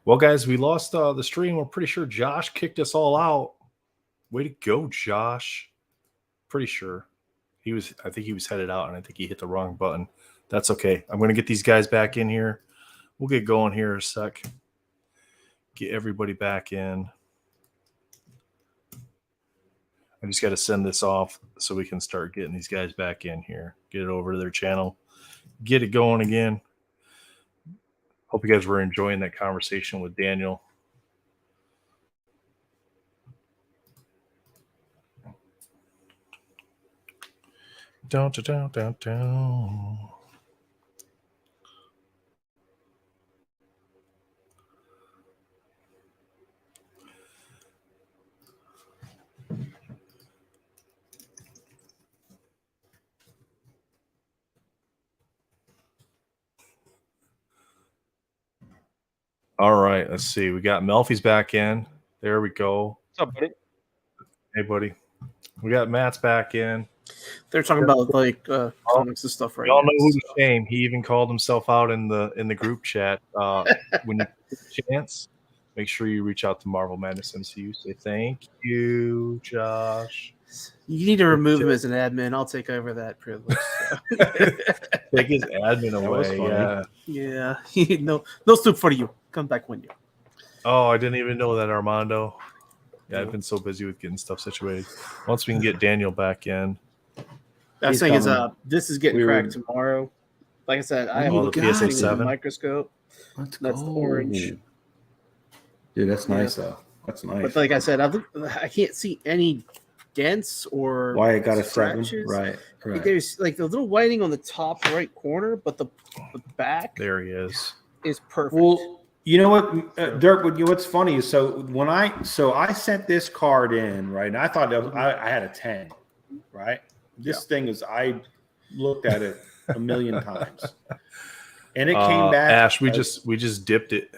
Well, guys, we lost the stream. We're pretty sure Josh kicked us all out. Way to go, Josh. Pretty sure. I think he was headed out, and I think he hit the wrong button. That's okay. I'm going to get these guys back in here. We'll get going here in a sec. Get everybody back in. I just got to send this off so we can start getting these guys back in here. Get it over to their channel. Get it going again. Hope you guys were enjoying that conversation with Daniel. Down. All right, let's see. We got Melfi's back in. There we go. What's up, buddy? Hey, buddy. We got Matt's back in. They're talking about like comics and stuff right now. Y'all know who's a shame. He even called himself out in the group chat. When you get a chance, make sure you reach out to Marvel Madness MCU. Say thank you, Josh. You need to remove him as an admin. I'll take over that privilege. So. Take his admin away. Yeah. No soup for you. Come back when you. Oh, I didn't even know that, Armando. Yeah, I've been so busy with getting stuff situated. Once we can get Daniel back in. I was saying this is getting cracked tomorrow. Like I said, I have the PSA 7 microscope. That's the orange. Dude, that's nice though. That's nice. But like I said, I can't see any dents or why it got a 7. Right. There's like the little whiting on the top right corner, but the back there he is perfect. Well, you know what, Dirk? What's funny is I sent this card in, right, and I thought I had a 10, right. This thing is, I looked at it a million times, and it came back. Ash, we just dipped it.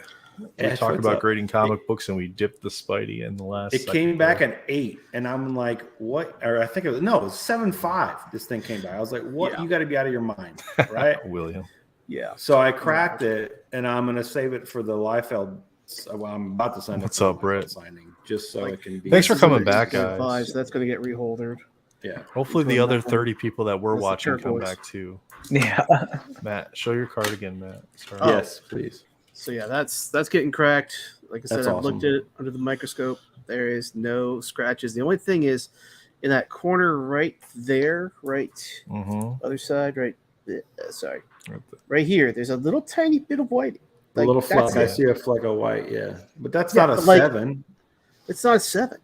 We talked about grading comic books, and we dipped the Spidey in the last. It came back an 8, and I'm like, what? Or I think it was 7.5. This thing came back. I was like, what? Yeah. You got to be out of your mind, right, William? Yeah. So I cracked it, and I'm going to save it for the Liefeld. Well, I'm about to sign. What's up, Brett? Signing, just so it can be. Thanks for coming back, guys. So that's going to get reholdered. Yeah. Hopefully the other 30 people that were watching come back too. Yeah. Matt, show your card again, Matt. Sorry. Yes, please. So yeah, that's getting cracked. Like I said, that's I've looked at it under the microscope. There is no scratches. The only thing is in that corner right there, other side, right. Sorry. Right here, there's a little tiny bit of white. A little fleck. I see a fleck of white, yeah. But that's not a 7. It's not a 7.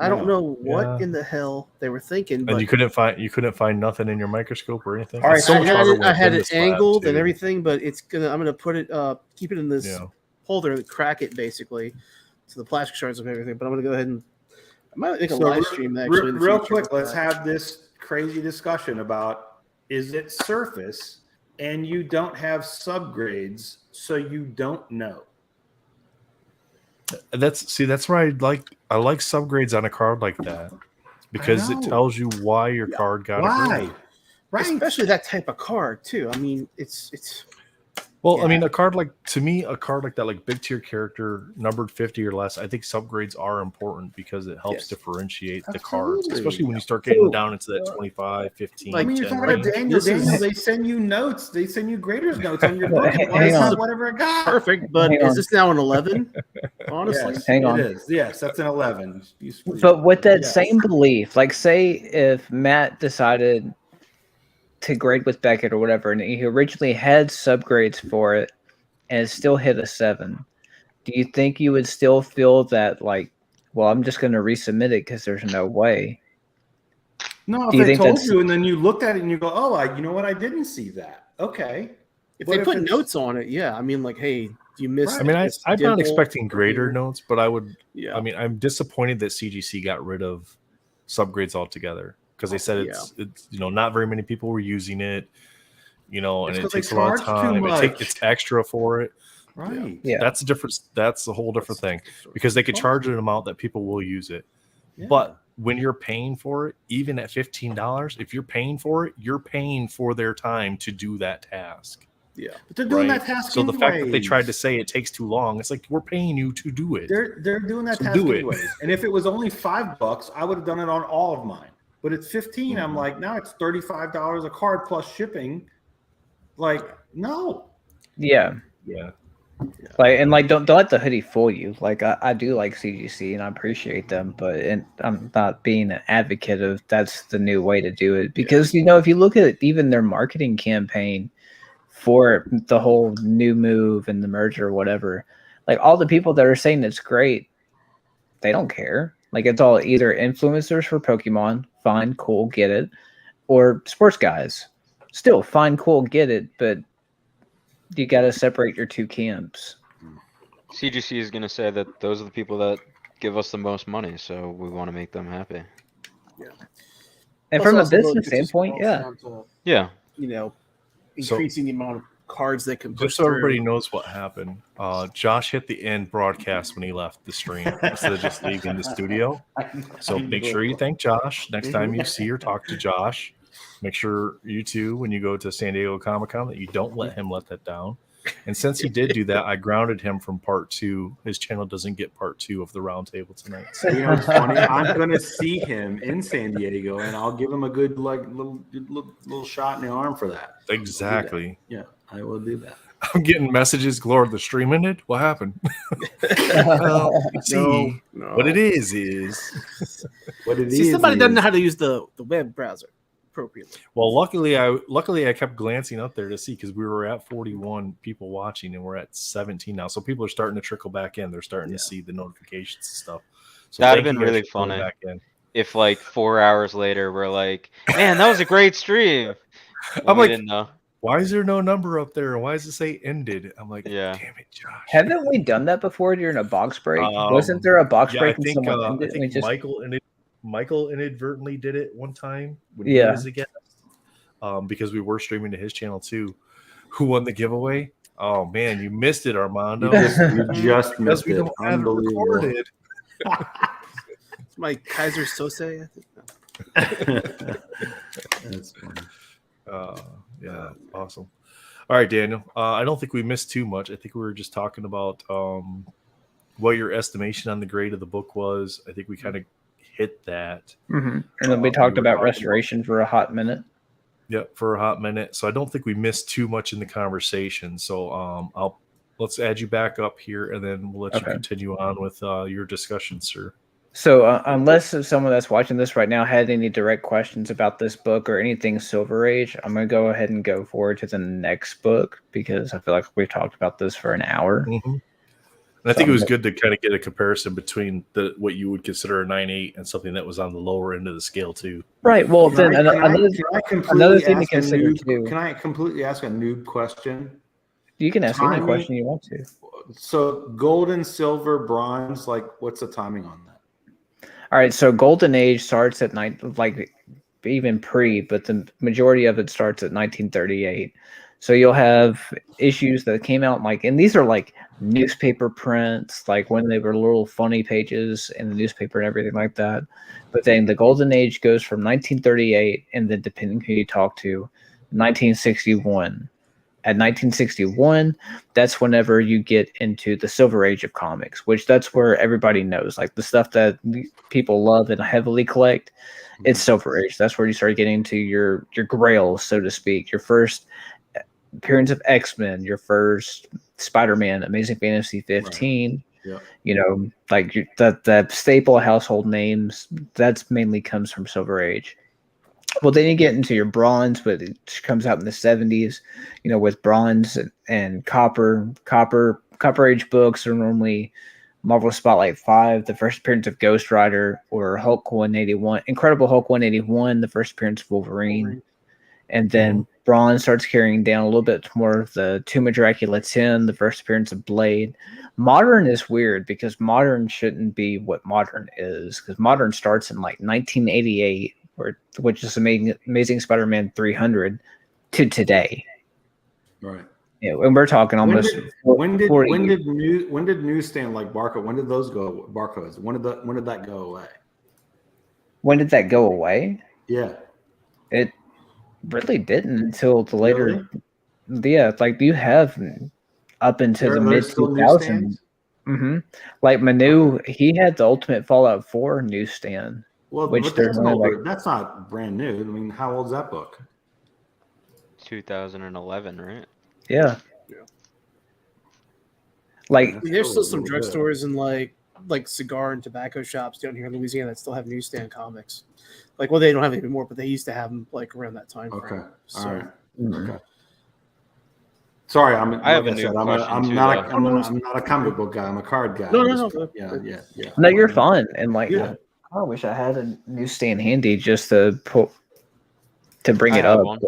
I don't know what in the hell they were thinking. But and you couldn't find nothing in your microscope or anything. All right, I had it angled and everything, but I'm gonna put it keep it in this holder and crack it basically to the plastic shards and everything. But I'm gonna go ahead and I might make a live stream actually. Real quick, let's have this crazy discussion about, is it surface and you don't have subgrades, so you don't know. That's where I like subgrades on a card like that, because it tells you why your card got it. Right. Especially that type of card too. I mean, it's well, I mean, a card like that, like big tier character numbered 50 or less, I think subgrades are important because it helps differentiate the cards, especially when you start getting down into that 25, 15. Like, I mean, you're talking about Daniel, they send you notes, they send you graders notes on your book. Whatever it got. Perfect, but is this now an 11? Honestly, yes, hang on. It is. Yes, that's an 11. But with that same belief, like say if Matt decided to grade with Beckett or whatever, and he originally had subgrades for it and it still hit a 7, do you think you would still feel that, like, well, I'm just going to resubmit it because there's no way? No, if they told you and then you looked at it and you go, oh, you know what, I didn't see that. Okay. If they put notes on it, I mean, like, hey, you missed. I mean, I'm not expecting grader notes, but I would. Yeah. I mean, I'm disappointed that CGC got rid of subgrades altogether, because they said it's not very many people were using it, and it takes a lot of time. It's extra for it. Right. Yeah. That's a different. That's a whole different thing, because they could charge an amount that people will use it. Yeah. But when you're paying for it, even at $15, if you're paying for it, you're paying for their time to do that task. Yeah. But they're doing right? that task So the fact that they anyways. tried to say it takes too long, it's like we're paying you to do it. They're doing that So task do it. anyways. And if it was only $5, I would have done it on all of mine. But it's 15. I'm like, now it's $35 a card plus shipping. Like, no. Yeah. Yeah. Like and like don't let the hoodie fool you. Like I do like CGC and I appreciate them, but I'm not being an advocate of that's the new way to do it because you know if you look at even their marketing campaign for the whole new move and the merger or whatever, like all the people that are saying it's great, they don't care. Like it's all either influencers for Pokemon, fine, cool, get it, or sports guys, still fine, cool, get it, but you got to separate your two camps. CGC is going to say that those are the people that give us the most money, so we want to make them happy. Yeah. And Plus from a also, business it just standpoint, boils yeah. down to, Yeah. you know, So- increasing the amount of cards they can push Just so everybody through. knows what happened, Josh hit the end broadcast when he left the stream instead of just leaving the studio. So make sure you thank Josh next time you see or talk to Josh. Make sure you too, when you go to San Diego Comic-Con, that you don't let him let that down. And since he did do that, I grounded him from part 2. His channel doesn't get part 2 of the roundtable tonight. You know, it's funny. I'm going to see him in San Diego, and I'll give him a good little shot in the arm for that. Exactly. Yeah, I will do that. I'm getting messages. Glor, the stream ended. What happened? Well, you see, No. what it is What it See, is somebody doesn't know is- how to use the web browser appropriately. well, luckily I kept glancing up there to see because we were at 41 people watching and we're at 17 now. So people are starting to trickle back in. They're starting to see the notifications and stuff. So That'd thank have you been guys really for coming funny. back in. If like 4 hours later we're like, man, that was a great stream. I'm We like, didn't know. why is there no number up there? Why does it say ended? I'm like, Yeah. damn it, Josh. Haven't we done that before during a box break? Wasn't there a box Yeah, break I and think, someone I ended? think We just Michael inadvertently did it one time when he Yeah. was a guest, because we were streaming to his channel too. Who won the giveaway? Oh man, you missed it, Armando. You just because missed we it. don't have it Unbelievable. recorded. It's my Kaiser Sose. I think. That's funny. Yeah, awesome. All right, Daniel. I don't think we missed too much. I think we were just talking about what your estimation on the grade of the book was. I think we kind of hit that. and then we we talked were about talking restoration for a hot minute. Yep, for a hot minute. So I don't think we missed too much in the conversation. So let's add you back up here, and then we'll let you Okay. continue on with your discussion, sir. So unless someone that's watching this right now had any direct questions about this book or anything Silver Age, I'm going to go ahead and go forward to the next book because I feel like we've talked about this for an hour. Mm-hmm. And I think it was good to kind of get a comparison between what you would consider a 9.8 and something that was on the lower end of the scale too. Right. Well, then Can I another thing to ask a consider noob- too. Can I completely ask a noob question? You can ask any timing- question you want to. So gold and silver, bronze, like what's the timing on that? All right. So Golden Age starts at like even pre, but the majority of it starts at 1938. So you'll have issues that came out and these are like newspaper prints, like when they were little funny pages in the newspaper and everything like that. But then the Golden Age goes from 1938, and then depending who you talk to, 1961. At 1961, that's whenever you get into the Silver Age of comics, which that's where everybody knows, like the stuff that people love and heavily collect. It's Silver Age. That's where you start getting into your grails, so to speak. Your first appearance of X-Men, your first Spider-Man, Amazing Fantasy 15. Yeah. You know, like that staple household names. That's mainly comes from Silver Age. Well, then you get into your bronze, but it comes out in the 70s, you know, with bronze and copper. Copper Age books are normally Marvel Spotlight 5, the first appearance of Ghost Rider, or Hulk 181, Incredible Hulk 181, the first appearance of Wolverine. And then bronze starts carrying down a little bit more of the Tomb of Dracula 10, the first appearance of Blade. Modern is weird because modern shouldn't be what modern is, because modern starts in like 1988. Which is Amazing Spider-Man 300 to today. Right. Yeah, and we're talking almost. When did 40 years. newsstand like barcode? When did those go barcodes? When did that go away? When did that go away? Yeah. It really didn't until the later. Really? Yeah, like you have up into the mid There's still 2000s. newsstands? Like Manu, he had the Ultimate Fallout 4 newsstand. Well, Which but there's that's an only, older. like- That's not brand new. I mean, how old's that book? 2011, right? Yeah. Yeah. Like, I mean, there's still some a little bit. drugstores and like cigar and tobacco shops down here in Louisiana that still have newsstand comics. Like, well, they don't have it anymore, but they used to have them like around that time frame. Okay. So, All right. mhm. Okay. Sorry, I have a new question too, though. I'm not a comic book guy. I'm a card guy. No, I'm no, just- no. Yeah. No, you're fine. And like, Yeah. I wish I had a newsstand handy just to bring I it have up. one.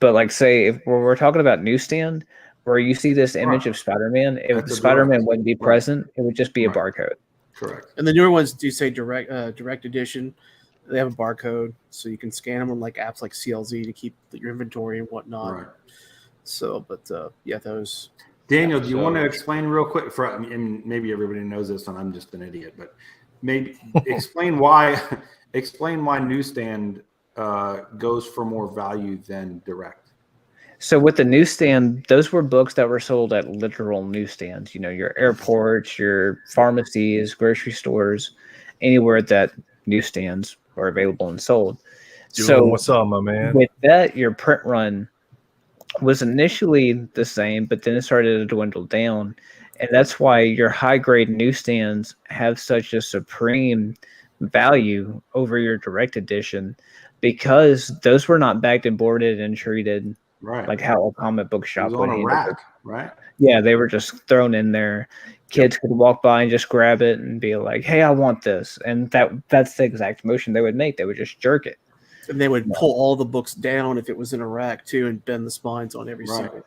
But like, say if we're talking about newsstand, where you see this image of Spider-Man, if That's a Spider-Man Duex. wouldn't be Right. present, it would just be a Right. barcode. Correct. and the newer ones do say direct edition. They have a barcode, so you can scan them on like apps like CLZ to keep your inventory and whatnot. Right. So, but yeah, those. Daniel, do you want to So- explain real quick and maybe everybody knows this and I'm just an idiot, but maybe explain why newsstand goes for more value than direct. So with the newsstand, those were books that were sold at literal newsstands. You know, your airports, your pharmacies, grocery stores, anywhere that newsstands are available and sold. So what's up, my man? with that, your print run was initially the same, but then it started to dwindle down. And that's why your high grade newsstands have such a supreme value over your direct edition, because those were not bagged and boarded and treated Right. like how a comic book it shop was would on a handle it. rack, right? Yeah, they were just thrown in there. Kids could walk by and just grab it and be like, "Hey, I want this," and that's the exact motion they would make. They would just jerk it. And they would pull all the books down if it was in a rack too, and bend the spines on every Right. single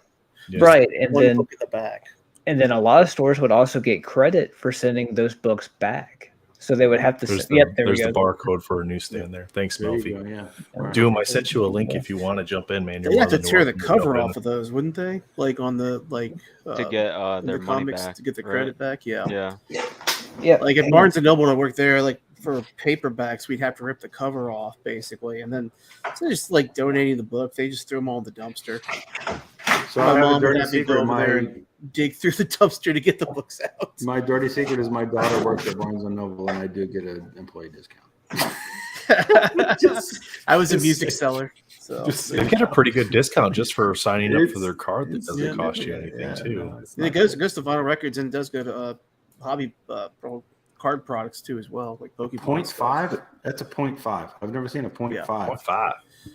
Yeah. Right, and one then book in the back. a lot of stores would also get credit for sending those books back. So they would have to. There's Yep, the, there we there's go. the barcode for a newsstand there. Thanks, There you Melfi. go, yeah. Right. Doom, I sent you a link if you want to jump in, man. You're They have more to than tear the welcome to jump cover in. off of those, wouldn't they? Like on the To get in their the money comics back. to get the right? credit back. Yeah. Yeah. Yeah, Like at Barnes and Noble, when I worked there, like for paperbacks, we'd have to rip the cover off basically, and then so just like donating the book, they just threw them all in the dumpster. So My I have mom a would dirty have me go secret. over there and dig through the dumpster to get the books out. My dirty secret is my daughter works at Barnes and Noble, and I do get an employee discount. I was a music seller, so They get a pretty good discount just for signing up for It's- their card that it's- doesn't yeah, cost you yeah, anything, yeah, too. no, it's it not goes bad. to Vinyl Records, and it does go to hobby card products too as well, like Pokemon. 0.5? That's a 0.5. I've never seen a 0.5. Yeah. 0.5.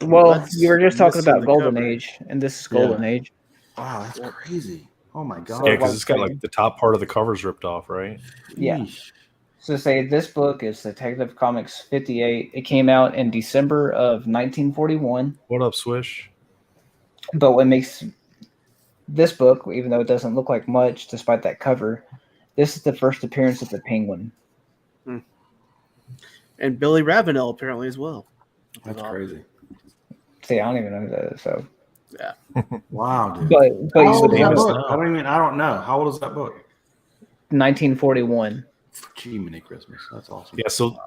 well, That's you were just talking missing about the Golden cover. Age, and this is Golden Age. Wow, that's crazy. Oh my god. Yeah, because it's got like the top part of the covers ripped off, right? Yeah. Yeesh. So say this book is Detective Comics 58. It came out in December of 1941. What up, Swish? But what makes this book, even though it doesn't look like much despite that cover, this is the first appearance of the Penguin. And Billy Ravenel apparently as well. That's crazy. See, I don't even know who that is. So, Wow, dude. but How old is that famous book? now. I don't know. How old is that book? 1941. Gee, mini Christmas. That's awesome. Yeah, so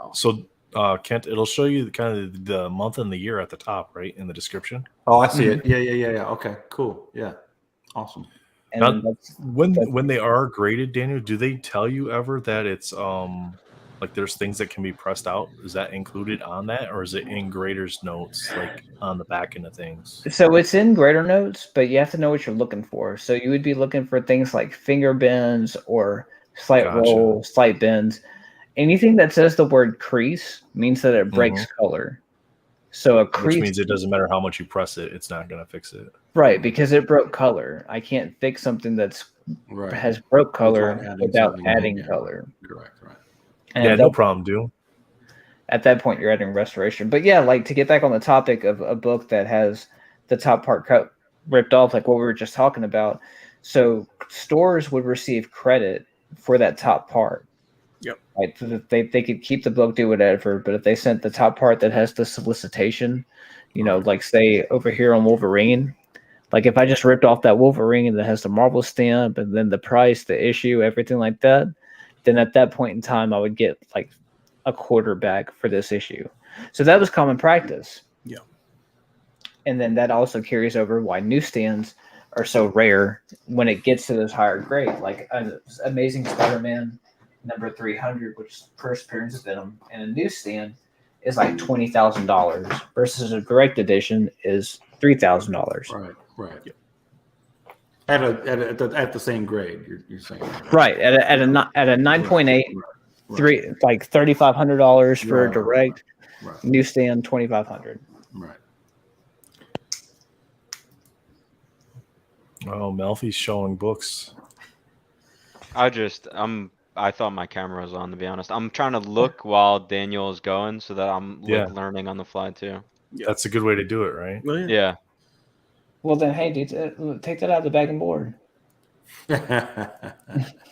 Kent, it'll show you kind of the month and the year at the top, right, in the description. Oh, I see it. Yeah. Okay, cool. Yeah. Awesome. And Now, that's, when they are graded, Daniel, do they tell you ever that it's like there's things that can be pressed out? Is that included on that, or is it in grader's notes, like on the back end of things? so it's in grader notes, but you have to know what you're looking for. So you would be looking for things like finger bends or slight Gotcha. roll, slight bends. Anything that says the word crease means that it breaks color. So a Which crease, means it doesn't matter how much you press it, it's not going to fix it. right? Because it broke color. I can't fix something that's Right. has broke color adding without something, adding yeah. color. Correct. Right. And Yeah, at no that- problem, Doom. At that point, you're adding restoration. But yeah, like to get back on the topic of a book that has the top part cut ripped off, like what we were just talking about. So stores would receive credit for that top part. Yep. Right. So that they could keep the book, do whatever. But if they sent the top part that has the solicitation, you know, like say over here on Wolverine, like if I just ripped off that Wolverine that has the Marvel stamp and then the price, the issue, everything like that, then at that point in time, I would get like a quarter back for this issue. So that was common practice. Yeah. And then that also carries over why newsstands are so rare when it gets to those higher grade. Like Amazing Spider-Man number 300, which is first appearance of Venom, and a newsstand is like $20,000 versus a direct edition is $3,000. Right. At the same grade, you're saying. Right. At a 9.8, three like $3,500 for a direct newsstand, $2,500. Right. Oh, Melfi's showing books. I thought my camera was on, to be honest. I'm trying to look while Daniel is going so that I'm learning on the fly too. That's a good way to do it, right? Well, Yeah. Well, then, hey, dude, take that out of the bag and board.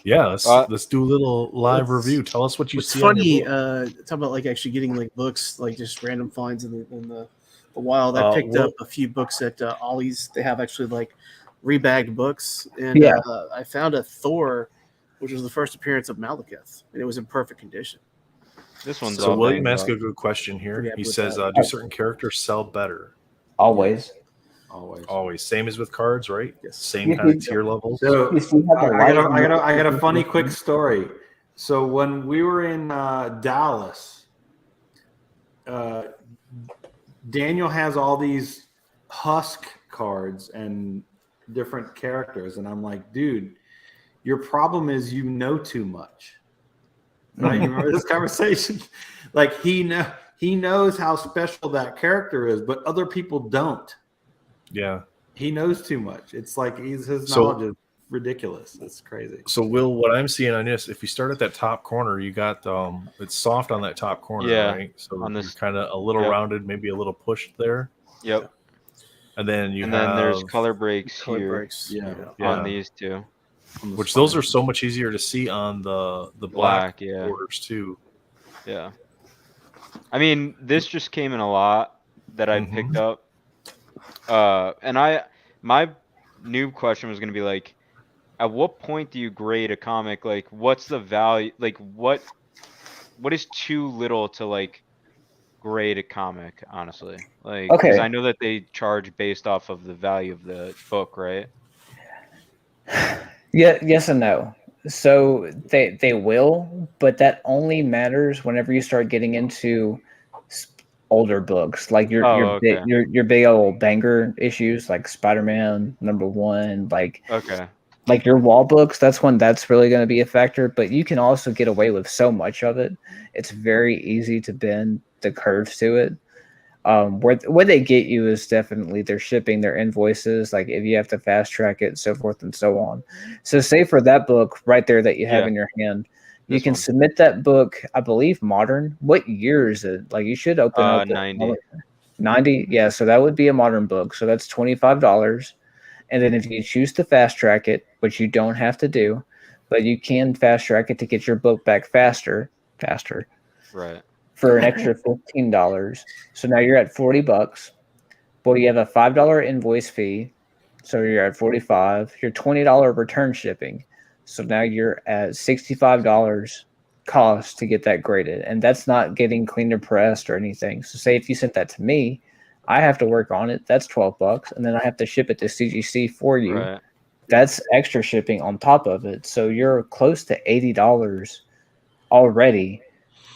Yeah, let's do a little live review. Tell us what you What's see. On funny, your book. talk about like actually getting like books, like just random finds in the wild. I picked up a few books at Ollie's. They have actually like rebagged books, and I found a Thor, which was the first appearance of Malekith, and it was in perfect condition. This one's so all William banged asked up. a good question here. Pretty He happy with says, that. "Do certain characters sell better?" Always. Always. Same as with cards, right? Yes. Same kind of tier levels. So You see how the I light- got a funny quick story. So when we were in Dallas, Daniel has all these Husk cards and different characters, and I'm like, dude, your problem is you know too much. Right? You remember this conversation? Like he knows how special that character is, but other people don't. Yeah. He knows too much. It's like his knowledge is ridiculous. It's crazy. So Will, what I'm seeing on this, if you start at that top corner, you got it's soft on that top corner, right? So on this, you're kind of a little rounded, maybe a little pushed there. Yep. And then then there's color breaks here. Yeah. On these two. Which those are so much easier to see on the black borders too. Yeah. I mean, this just came in a lot that I picked up. And my new question was going to be like, at what point do you grade a comic? Like, what's the value? Like, what is too little to like grade a comic? Honestly, like, because I know that they charge based off of the value of the book, right? Yeah, yes and no. So they will, but that only matters whenever you start getting into older books, like your big old banger issues, like Spider-Man #1, like your wall books. That's when that's really going to be a factor. But you can also get away with so much of it. It's very easy to bend the curves to it. Where they get you is definitely their shipping, their invoices, like if you have to fast track it, so forth and so on. So say for that book right there that you have in your hand, you can submit that book, I believe modern. What year is it? Like you should open up 90. Yeah, so that would be a modern book. So that's $25. And then if you choose to fast track it, which you don't have to do, but you can fast track it to get your book back faster. Right. For an extra $15. So now you're at $40. Well, you have a $5 invoice fee. So you're at $45. Your $20 return shipping. So now you're at $65 cost to get that graded. And that's not getting cleaned or pressed or anything. So say if you sent that to me, I have to work on it. That's $12. And then I have to ship it to CGC for you. Right. That's extra shipping on top of it. So you're close to $80 already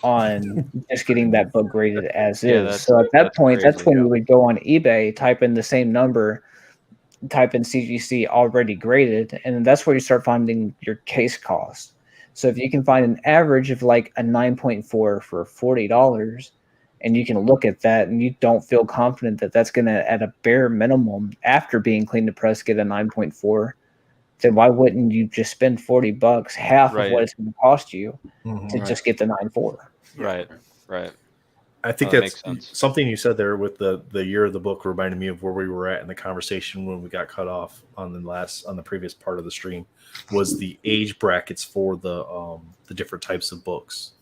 on just getting that book graded as is. So at that point, that's when you would go on eBay, type in the same number, type in CGC already graded, and that's where you start finding your case cost. So if you can find an average of like a 9.4 for $40, and you can look at that and you don't feel confident that that's going to, at a bare minimum, after being cleaned to press, get a 9.4, then why wouldn't you just spend $40, half of what it's going to cost you, to just get the 9.4? Right. I think that's something you said there with the year of the book reminded me of where we were at in the conversation when we got cut off on the previous part of the stream, was the age brackets for the different types of books.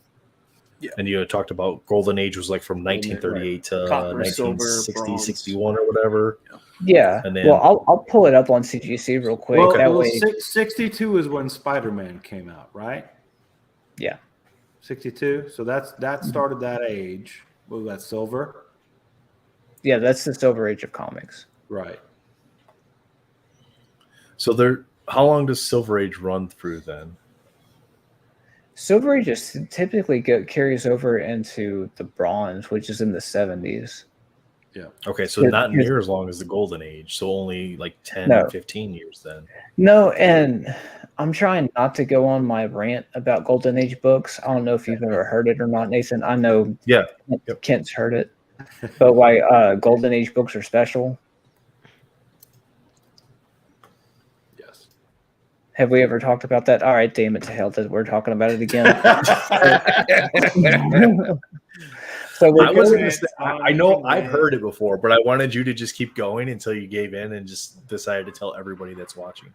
Yeah. And you had talked about Golden Age was like from 1938 to 1960, 61 or whatever. Yeah. And then, well, I'll pull it up on CGC real quick. Well, 62 is when Spider-Man came out, right? Yeah. 62. So that started that age. What was that, silver? Yeah, that's the Silver Age of comics. Right. So how long does Silver Age run through then? Silver Age just typically carries over into the Bronze, which is in the 70s. Yeah. Okay, so not near as long as the Golden Age. So only like 10, 15 years then. No, and I'm trying not to go on my rant about Golden Age books. I don't know if you've ever heard it or not, Nathan. I know Kent's heard it. But why Golden Age books are special. Yes. Have we ever talked about that? All right, damn it to hell that we're talking about it again. So I know I've heard it before, but I wanted you to just keep going until you gave in and just decided to tell everybody that's watching.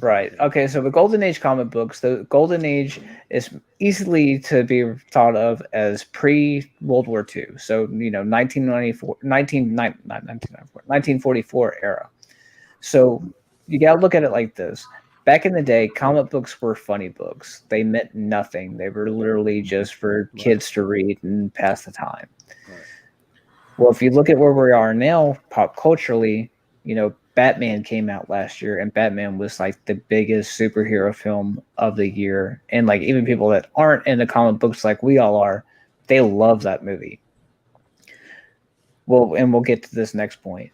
Right. Okay. So the Golden Age comic books, the Golden Age is easily to be thought of as pre-World War II. So, 1944 era. So you got to look at it like this. Back in the day, comic books were funny books. They meant nothing. They were literally just for kids to read and pass the time. Right. Well, if you look at where we are now, pop culturally, Batman came out last year, and Batman was like the biggest superhero film of the year. And like even people that aren't into comic books like we all are, they love that movie. Well, and we'll get to this next point.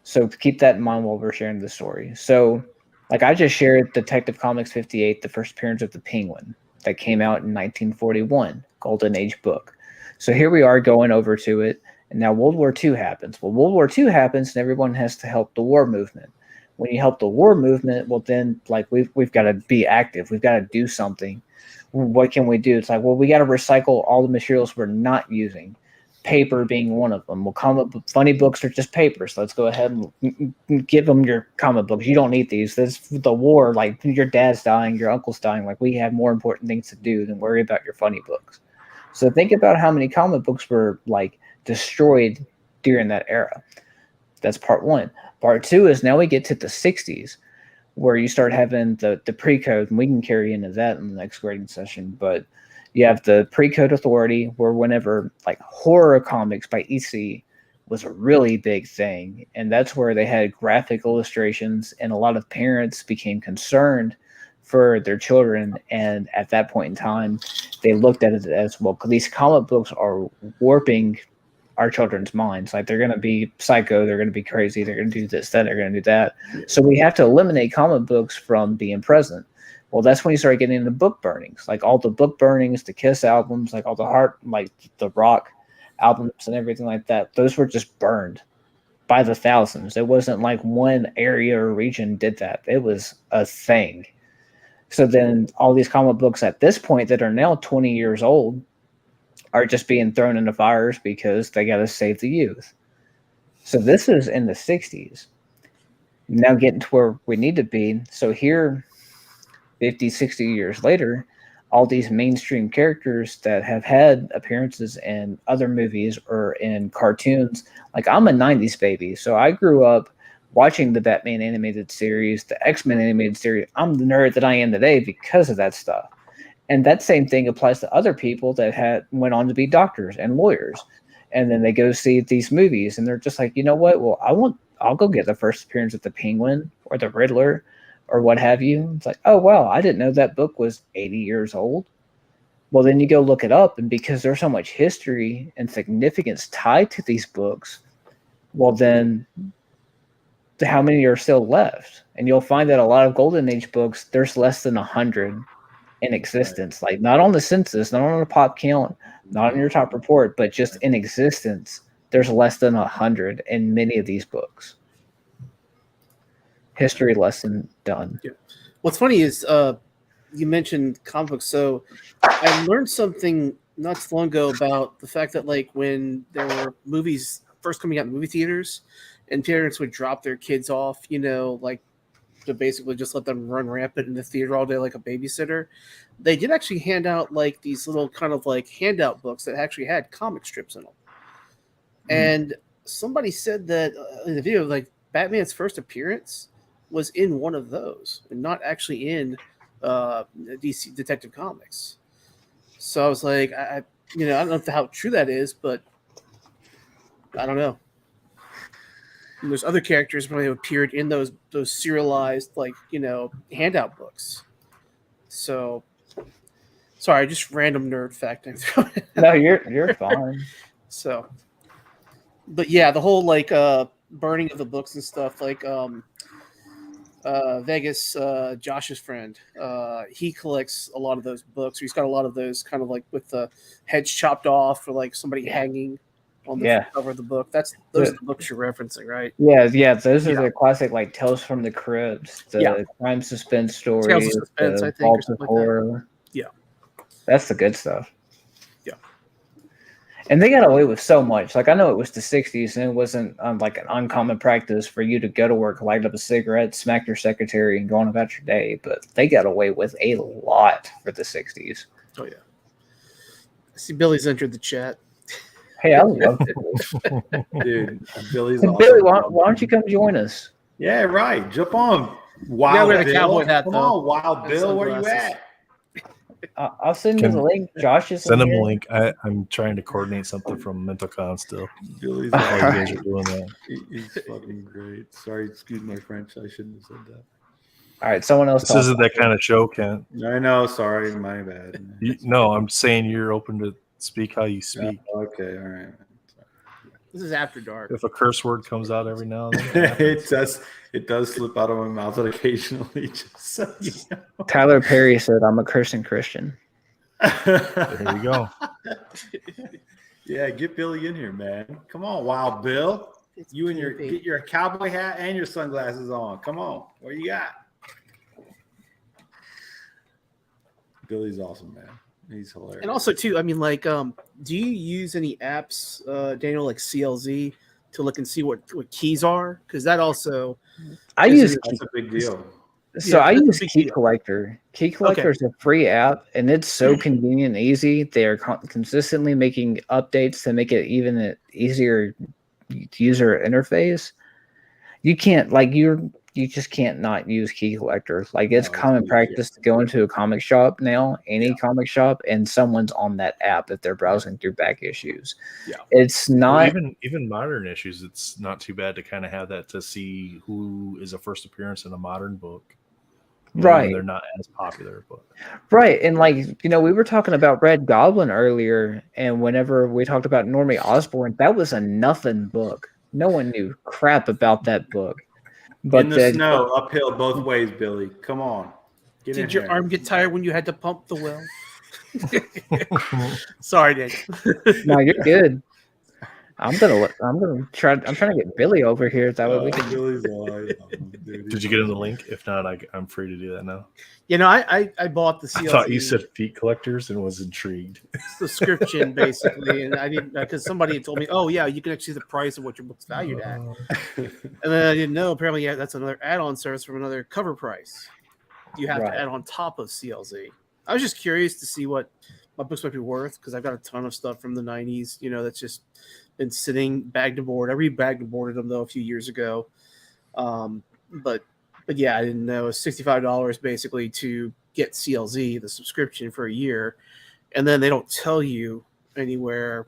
So keep that in mind while we're sharing the story. So, like I just shared Detective Comics 58, the first appearance of the Penguin that came out in 1941, Golden Age book. So here we are going over to it. And now World War II happens. Well, World War II happens, and everyone has to help the war movement. When you help the war movement, well, then like we've got to be active. We've got to do something. What can we do? It's like, well, we got to recycle all the materials we're not using. Paper being one of them. Well, funny books are just paper. So let's go ahead and give them your comic books. You don't need these. This the war. Like your dad's dying, your uncle's dying. Like we have more important things to do than worry about your funny books. So think about how many comic books were like destroyed during that era. That's part one. Part two is now we get to the 60s where you start having the pre-code, and we can carry into that in the next grading session. But you have the pre-code authority where whenever like horror comics by EC was a really big thing. And that's where they had graphic illustrations, and a lot of parents became concerned for their children. And at that point in time, they looked at it as, well, these comic books are warping our children's minds. Like they're going to be psycho, they're going to be crazy, they're going to do this, that, they're going to do that. So we have to eliminate comic books from being present. Well, that's when you start getting into book burnings, like all the book burnings, the Kiss albums, like all like the rock albums and everything like that. Those were just burned by the thousands. It wasn't like one area or region did that. It was a thing. So then all these comic books at this point that are now 20 years old are just being thrown into fires because they got to save the youth. So this is in the 60s. Now getting to where we need to be. So here, 50, 60 years later, all these mainstream characters that have had appearances in other movies or in cartoons. Like I'm a 90s baby, so I grew up watching the Batman animated series, the X-Men animated series. I'm the nerd that I am today because of that stuff. And that same thing applies to other people that went on to be doctors and lawyers. And then they go see these movies and they're just like, you know what? Well, I'll go get the first appearance of the Penguin or the Riddler or what have you. It's like, oh, wow, I didn't know that book was 80 years old. Well, then you go look it up. And because there's so much history and significance tied to these books, well, then how many are still left? And you'll find that a lot of Golden Age books, there's less than 100 in existence, like not on the census, not on the pop count, not on your top report, but just in existence, there's less than 100 in many of these books. History lesson done. Yeah. What's funny is you mentioned comic books, so I learned something not too long ago about the fact that like when there were movies first coming out in movie theaters, and parents would drop their kids off, like to basically just let them run rampant in the theater all day like a babysitter. They did actually hand out like these little kind of like handout books that actually had comic strips in them. And somebody said that in the video, like Batman's first appearance was in one of those and not actually in DC Detective Comics. So I was like, I don't know how true that is, but I don't know. And there's other characters when they appeared in those serialized handout books. So, sorry, just random nerd fact. No, you're fine. So, but yeah, the whole burning of the books and stuff, Vegas, Josh's friend, he collects a lot of those books. He's got a lot of those kind of with the heads chopped off or somebody hanging on the cover of the book. Those are the books you're referencing, right? Yeah. Those are the classic Tales from the Crypt, the crime suspense stories, Tales of Suspense, I think, or Vault of something Horror. like that. Yeah, that's the good stuff. Yeah, and they got away with so much. I know it was the '60s, and it wasn't an uncommon practice for you to go to work, light up a cigarette, smack your secretary, and go on about your day. But they got away with a lot for the '60s. Oh yeah. I see Billy's entered the chat. Hey, I loved it, dude. Billy's awesome. Billy, why don't you come join us? Yeah, right. Jump on, Wild Bill. The cowboy hat, come on, Wild Bill. Where you at? I'll send you the link. Josh is send him a link. I'm trying to coordinate something from MentalCon still. Billy's you guys are doing that. He's fucking great. Sorry, excuse my French. I shouldn't have said that. All right, someone else. This isn't that kind of show, Kent. I know. Sorry, my bad. No, I'm saying you're open to speak how you speak. Okay, all right. This is after dark. If a curse word comes out every now and then, it does slip out of my mouth occasionally. Just so you know. Tyler Perry said, "I'm a cursing Christian." There you go. Yeah, get Billy in here, man. Come on, Wild Bill. Get your cowboy hat and your sunglasses on. Come on, what you got? Billy's awesome, man. He's hilarious. And also, too, I mean, do you use any apps, Daniel, like CLZ, to look and see what keys are? Because that also, that's a big deal. So I use Key Collector. Key Collector is a free app, and it's so convenient and easy. They are consistently making updates to make it even easier user interface. You can't you just can't not use Key Collector. It's common practice to go into a comic shop now, any comic shop, and someone's on that app if they're browsing through back issues. Yeah, it's not even modern issues. It's not too bad to kind of have that to see who is a first appearance in a modern book. Right, they're not as popular, but right, and we were talking about Red Goblin earlier, and whenever we talked about Normie Osborn, that was a nothing book. No one knew crap about that book. But in the snow, uphill both ways, Billy. Come on. Did your arm get tired when you had to pump the well? Sorry, Daniel. No, you're good. I'm trying to get Billy over here. That way we can. Billy's alive. Did you get him the link? If not, I'm free to do that now. I bought the CLZ. I thought you said feet collectors and was intrigued. Subscription, basically, and I didn't because somebody had told me, "Oh yeah, you can actually see the price of what your book's valued at," and then I didn't know. Apparently, that's another add-on service from another cover price. You have to add on top of CLZ. I was just curious to see what my books might be worth because I've got a ton of stuff from the '90s. That's just been sitting bag to board. I re-bagged and boarded them though a few years ago, but yeah, I didn't know. It's $65 basically to get CLZ, the subscription for a year. And then they don't tell you anywhere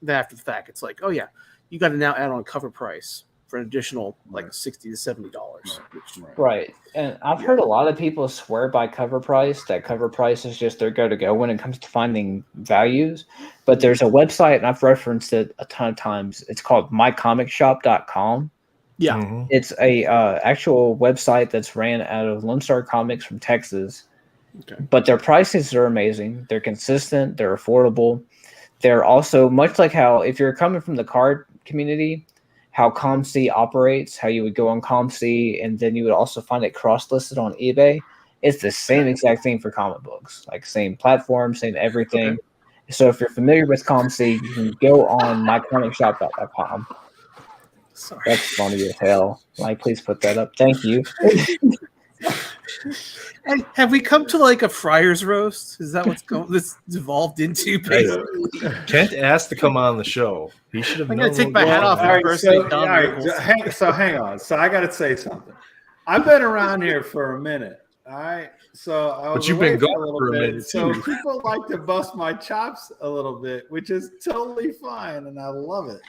that after the fact. It's like, oh, yeah, you got to now add on cover price for an additional $60 to $70. Right. And I've heard a lot of people swear by cover price, that cover price is just their go-to-go when it comes to finding values. But there's a website, and I've referenced it a ton of times. It's called mycomicshop.com. Yeah, it's a actual website that's ran out of Lone Star Comics from Texas. Okay. But their prices are amazing. They're consistent. They're affordable. They're also much like how if you're coming from the card community, how ComC operates, how you would go on ComC and then you would also find it cross-listed on eBay. It's the same exact thing for comic books, same platform, same everything. Okay. So if you're familiar with ComC, you can go on mycomicshop.com. Sorry. That's funny as hell. Please put that up. Thank you. And have we come to a Friars roast? Is that what's this evolved into? Basically, Kent asked to come on the show. He should have. I'm gonna take my hat off. So hang on. So I got to say something. I've been around here for a minute. All right. So I was you've away been for gone a little for a bit. minute, So too. people like to bust my chops a little bit, which is totally fine, and I love it.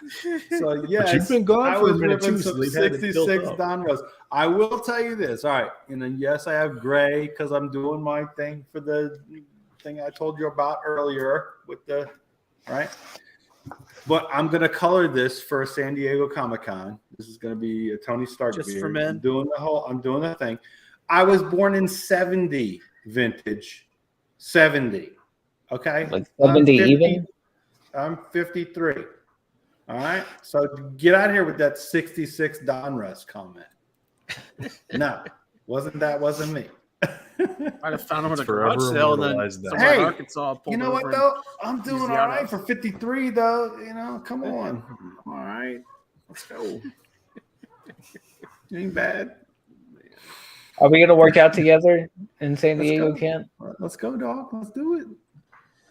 So yes, you've been gone I for a was minute, ripping too, so some they've had it built 66 up. Donruss. I will tell you this. All right. Yes, I have gray because I'm doing my thing for the thing I told you about earlier with the right. But I'm gonna color this for San Diego Comic-Con. This is gonna be a Tony Stark Just beard. for men? I'm doing the thing. I was born in 70 vintage. 70. Okay. Like 70 even? I'm 53. All right. So get out of here with that 66 Donruss comment. No, wasn't me. I'd have found him at a Forever garage sale and then immortalized now. somewhere in Hey, Arkansas pulled you know what over and though? I'm doing the all right outhouse. for 53 though. You know, come on. All right. Let's go. Ain't bad. Are we gonna work out together in San Let's Diego, go. Kent? Let's go, dog. Let's do it.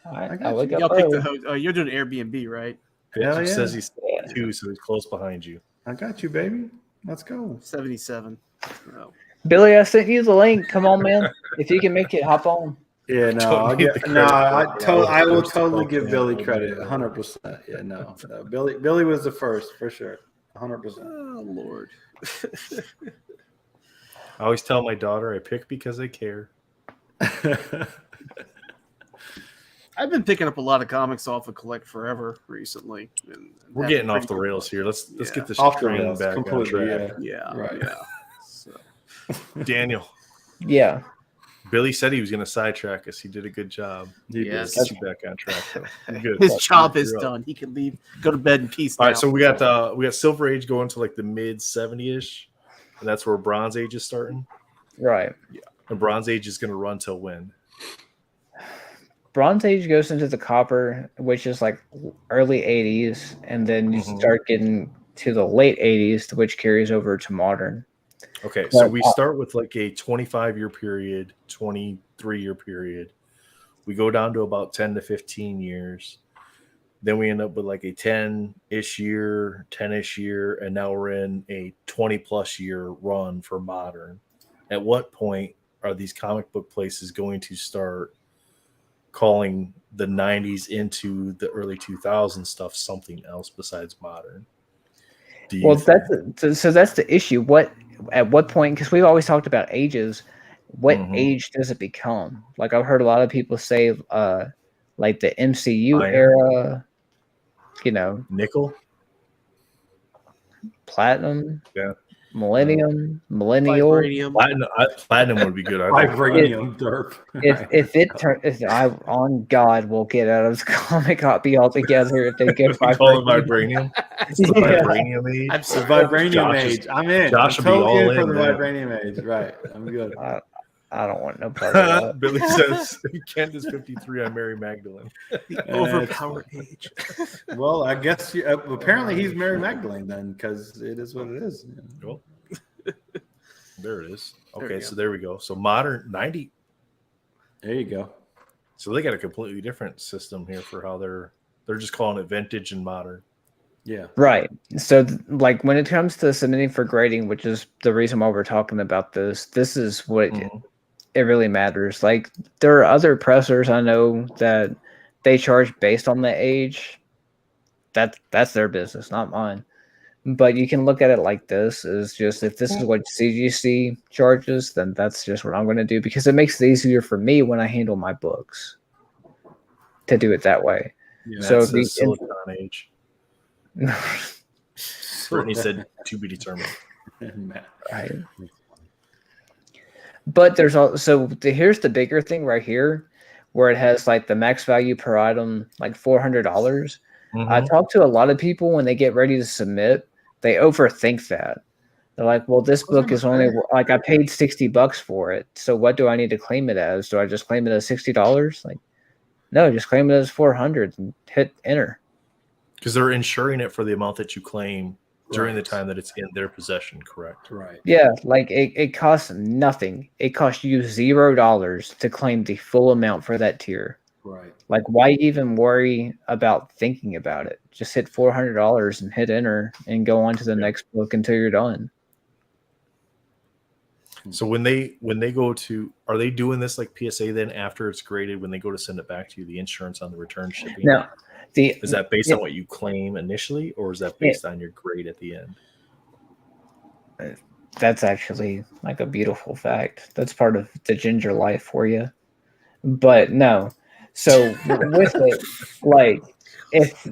All right, I got I'll wake you. up Y'all picked early. you're doing Airbnb, right? Hell He yeah. says he's Yeah. 2, so he's close behind you. I got you, baby. Let's go. 77. Oh. Billy, I sent you the link. Come on, man. If you can make it, hop on. Yeah, no, Don't I'll need get, the no, credit for it. I will First totally of all, give yeah, Billy we'll credit, do it. 100%. Yeah, no, Billy was the first for sure, 100%. Oh Lord. I always tell my daughter I pick because I care. I've been picking up a lot of comics off of Collect Forever recently. And We're having getting off pretty the good rails luck. here. Let's Yeah. get this Off the train rails back on completely. track. Yeah, Yeah. Right. Yeah. So, Daniel, Yeah. Billy said he was going to sidetrack us. He did a good job. He Yes. Get you back on track, though. You're good. his job is You're up. done. He can leave, go to bed in peace. All now. right, so we got Silver Age going to like the mid 70-ish, and that's where Bronze Age is starting. Right. And Bronze Age is going to run till when? Bronze Age goes into the Copper, which is like early 80s, and then you Mhm. start getting to the late 80s, which carries over to Modern. Okay, so But, we start with like a 25-year period, 23-year period. We go down to about 10 to 15 years. Then we end up with like a 10-ish year, 10-ish year, and now we're in a 20-plus year run for Modern. At what point are these comic book places going to start calling the 90s into the early 2000s stuff something else besides Modern? Well, that's the issue. At what point? Because we've always talked about ages. What Mhm. age does it become? Like I've heard a lot of people say, like the MCU Iron. era. You know, Nickel? Platinum. Yeah. Millennium. Millennial. Vibranium. Platinum would be good. I think. Vibranium derp. If I on God will get out of this comic copy altogether if they get We call it vibranium. Vibranium. It's the Yeah. Vibranium age. I'm The so Vibranium Josh age. I'm in. Josh I'm will be totally all in for in the now. Vibranium age. Right. I'm good. I don't want no part of that. Billy says Kent is 53. I'm Mary Magdalene. overpowered age. Well, I guess apparently he's Mary Magdalene then, because it is what it is. Well, there it is. There Okay, we so go. there we go. So Modern 90. There you go. So they got a completely different system here for how they're just calling it vintage and modern. Yeah. Right. So, like, when it comes to submitting for grading, which is the reason why we're talking about this is what it really matters. Like, there are other pressers I know that they charge based on the age. That's their business, not mine. But you can look at it like this: is just if this is what CGC charges, then that's just what I'm going to do because it makes it easier for me when I handle my books to do it that way. Yeah, So that's the Silicon Age. Brittany said to be determined. Right. But there's also here's the bigger thing right here, where it has like the max value per item like $400. I talk to a lot of people when they get ready to submit, they overthink that. They're like, well, this book is only like I paid $60 for it. So what do I need to claim it as? Do I just claim it as $60? Like, no, just claim it as 400 and hit enter. Because they're insuring it for the amount that you claim during the time that it's in their possession, correct? Right. Yeah, like it costs nothing. It costs you $0 to claim the full amount for that tier. Right. Like, why even worry about thinking about it? Just hit $400 and hit enter and go on to the next book until you're done. So when they go to, are they doing this like PSA then after it's graded, when they go to send it back to you, the insurance on the return shipping? No, Is that based on what you claim initially, or is that based on your grade at the end? That's actually like a beautiful fact. That's part of the ginger life for you. But no. So with it, like if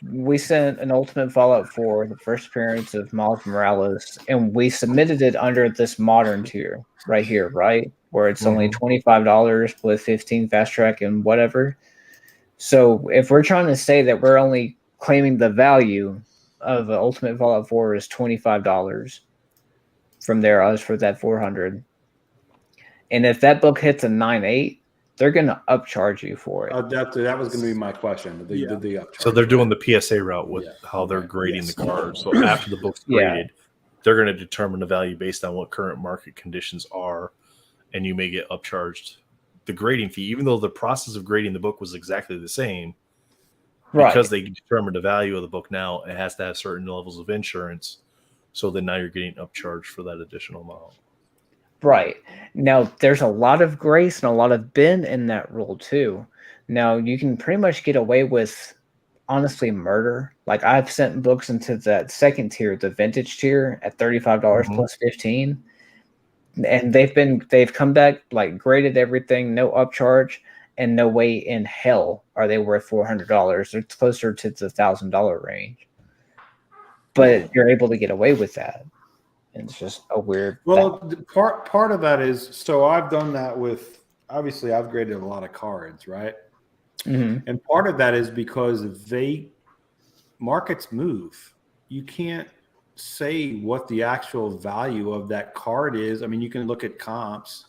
we sent an Ultimate Fallout 4, the first appearance of Miles Morales, and we submitted it under this modern tier right here, right? Where it's only $25 with 15 fast track and whatever. So if we're trying to say that we're only claiming the value of Ultimate Fallout 4 is $25 from there, us for that 400. And if that book hits a 9.8, they're going to upcharge you for it. That was going to be my question. The upcharge, so they're doing the PSA route with how they're grading the card. So after the book's graded, they're going to determine the value based on what current market conditions are, and you may get upcharged the grading fee, even though the process of grading the book was exactly the same. Because they determined the value of the book now, it has to have certain levels of insurance. So then now you're getting upcharged for that additional amount. Right. Now, there's a lot of grace and a lot of bin in that rule, too. Now, you can pretty much get away with, honestly, murder. Like, I've sent books into that second tier, the vintage tier, at $35 plus 15. And they've come back, like, graded everything, no upcharge, and no way in hell are they worth $400. It's closer to the $1,000 range. But you're able to get away with that. And it's just a weird. Well, part of that is, so I've done that with, obviously I've graded a lot of cards, right? And part of that is because markets move. You can't say what the actual value of that card is. I mean, you can look at comps,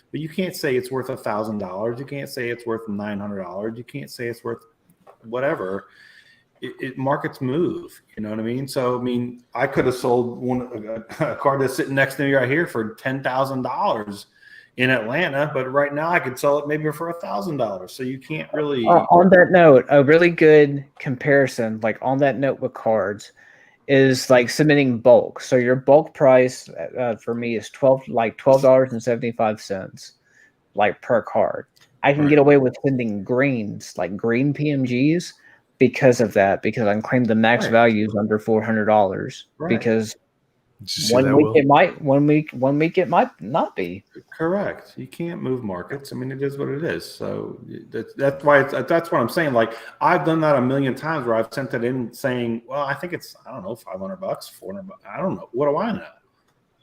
but you can't say it's worth $1,000. You can't say it's worth $900. You can't say it's worth whatever. Markets move, you know what I mean? So, I mean, I could have sold a card that's sitting next to me right here for $10,000 in Atlanta, but right now I could sell it maybe for $1,000. So you can't really. On that note, a really good comparison, like on that note with cards, is like submitting bulk. So your bulk price for me is $12.75, like per card. I can get away with sending greens, like green PMGs. Because of that, because I can claim the max values under $400. Because one week it might not be. Correct. You can't move markets. I mean, it is what it is. So that's why that's what I'm saying. Like, I've done that a million times where I've sent it in saying, well, I think it's, I don't know, $500, $400. I don't know. What do I know?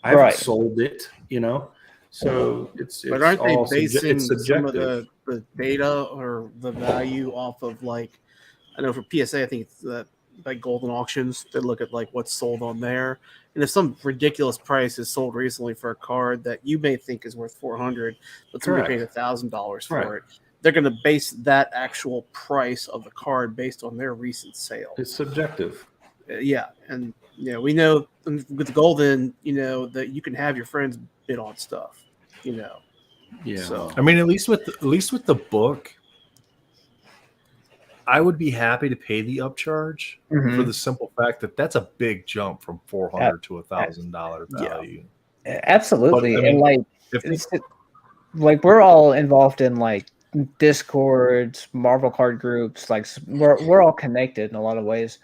I haven't sold it, you know. So it's but aren't they all basing some of subjective. the data or the value off of, like, I know for PSA, I think it's like Golden Auctions. They look at like what's sold on there, and if some ridiculous price is sold recently for a card that you may think is worth $400, but somebody paid $1,000 for it, they're going to base that actual price of the card based on their recent sale. It's subjective. Yeah, and we know with the Golden, that you can have your friends bid on stuff. Yeah. So I mean, at least with the book, I would be happy to pay the upcharge for the simple fact that that's a big jump from $400 to $1,000 value. Yeah. Absolutely. But, I mean, and like we're all involved in like Discords, Marvel card groups. Like we're all connected in a lot of ways,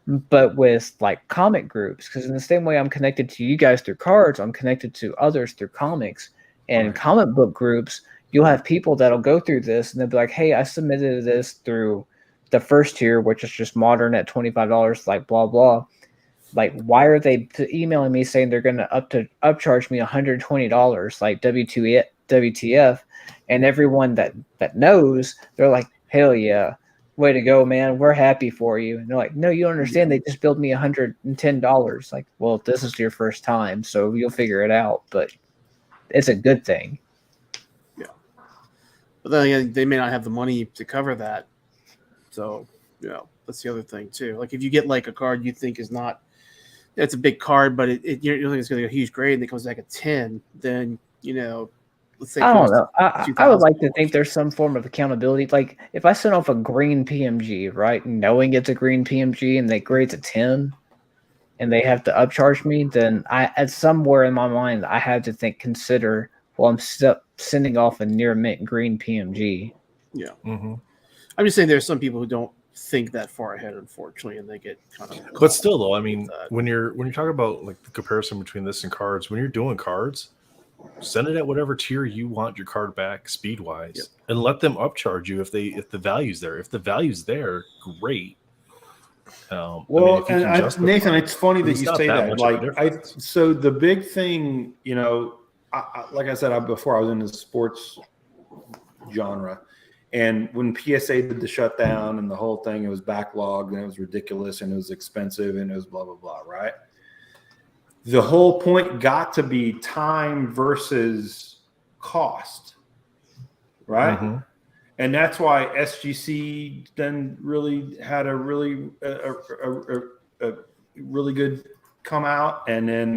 but with like comic groups, because in the same way I'm connected to you guys through cards, I'm connected to others through comics and comic book groups. You'll have people that'll go through this and they'll be like, "Hey, I submitted this through the first tier, which is just modern at $25, like blah blah." Like, why are they emailing me saying they're going to upcharge me $120, like WTF? And everyone that knows, they're like, "Hell yeah, way to go, man! We're happy for you." And they're like, "No, you don't understand. They just billed me $110." Like, well, this is your first time, so you'll figure it out. But it's a good thing. Yeah, but then again, they may not have the money to cover that. So, that's the other thing too. Like, if you get like a card you think is not, it's a big card, but you don't think it's going to get a huge grade, and it comes back at 10, then let's say I don't know. I would like to think there's some form of accountability. Like, if I send off a green PMG, right, knowing it's a green PMG, and they grade a 10, and they have to upcharge me, then at somewhere in my mind, I have to consider, well, I'm sending off a near mint green PMG. Yeah. Mm-hmm. I'm just saying there's some people who don't think that far ahead, unfortunately, and they get kind of. But still, though, I mean, when you're talking about like the comparison between this and cards, when you're doing cards, send it at whatever tier you want your card back speed wise, and let them upcharge you if the value's there. If the value's there, great. Well, I mean, Nathan, it's funny that you say that. Like, so the big thing, you know, like I said before, I was in the sports genre, and when PSA did the shutdown and the whole thing, it was backlogged and it was ridiculous and it was expensive and it was blah blah blah, right? The whole point got to be time versus cost, right? Mm-hmm. And that's why SGC then really had a really good come out, and then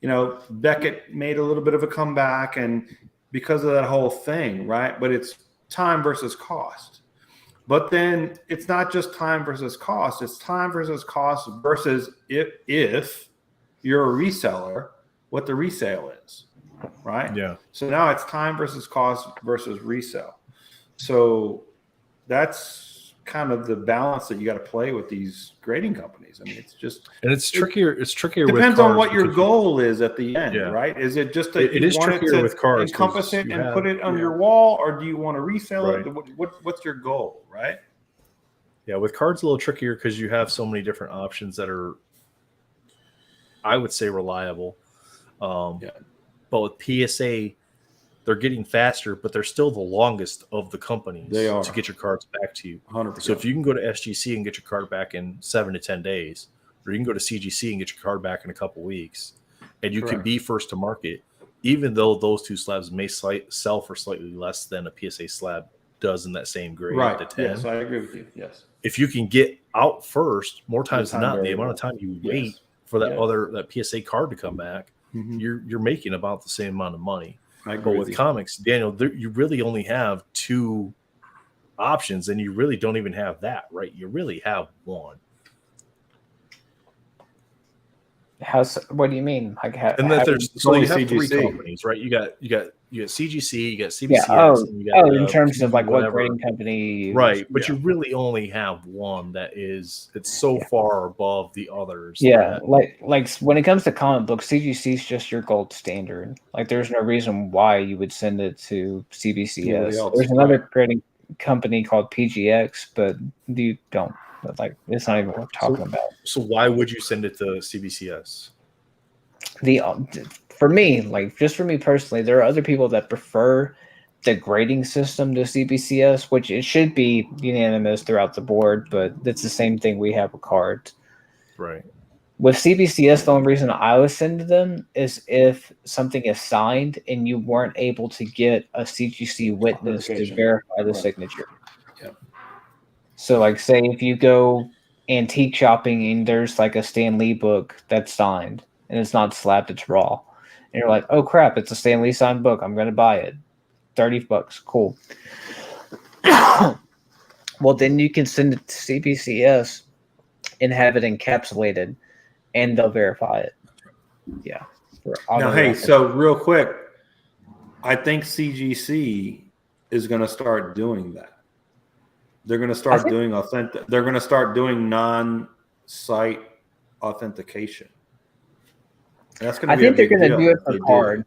you know, Beckett made a little bit of a comeback, and because of that whole thing, right? But it's time versus cost. But then it's not just time versus cost; it's time versus cost versus if you're a reseller, what the resale is, right? Yeah. So now it's time versus cost versus resale. So that's kind of the balance that you got to play with these grading companies. I mean, it's just, and it's trickier. It's trickier. Depends on what your goal is at the end, right? Is it just that it is trickier with cards, encompass it and put it on your wall, or do you want to resell it? What's your goal, right? Yeah, with cards a little trickier because you have so many different options that are, I would say, reliable. But with PSA, they're getting faster, but they're still the longest of the companies to get your cards back to you. 100%. So if you can go to SGC and get your card back in 7 to 10 days, or you can go to CGC and get your card back in a couple weeks, and you can be first to market, even though those two slabs may sell for slightly less than a PSA slab does in that same grade, right? The 10. Yes, I agree with you. Yes. If you can get out first, more times than not, the amount of time you wait for that PSA card to come back, you're making about the same amount of money. But with comics, Daniel, you really only have two options, and you really don't even have that, right? You really have one. What do you mean? Like, and that there's so you have CGC. 3 companies, right? You got CGC, you got CBCS, and you got in terms of like what grading company, right? But you really only have one that it's so far above the others. Yeah, like when it comes to comic books, CGC is just your gold standard. Like, there's no reason why you would send it to CBCS. There's another grading company called PGX, but you don't. But like, it's not even worth talking about. So why would you send it to CBCS? For me, like, just for me personally, there are other people that prefer the grading system to CBCS, which it should be unanimous throughout the board, but it's the same thing we have with cards. Right. With CBCS, the only reason I would send to them is if something is signed and you weren't able to get a CGC witness to verify the signature. So, like, say if you go antique shopping and there's like a Stan Lee book that's signed and it's not slabbed, it's raw. And you're like, oh crap, it's a Stan Lee signed book. I'm going to buy it. $30. Cool. Well, then you can send it to CBCS and have it encapsulated and they'll verify it. Yeah. Now, hey, so real quick, I think CGC is going to start doing that. They're going to start doing authentic. They're going to start doing non-site authentication. That's going to be. I think they're going to do it for cards,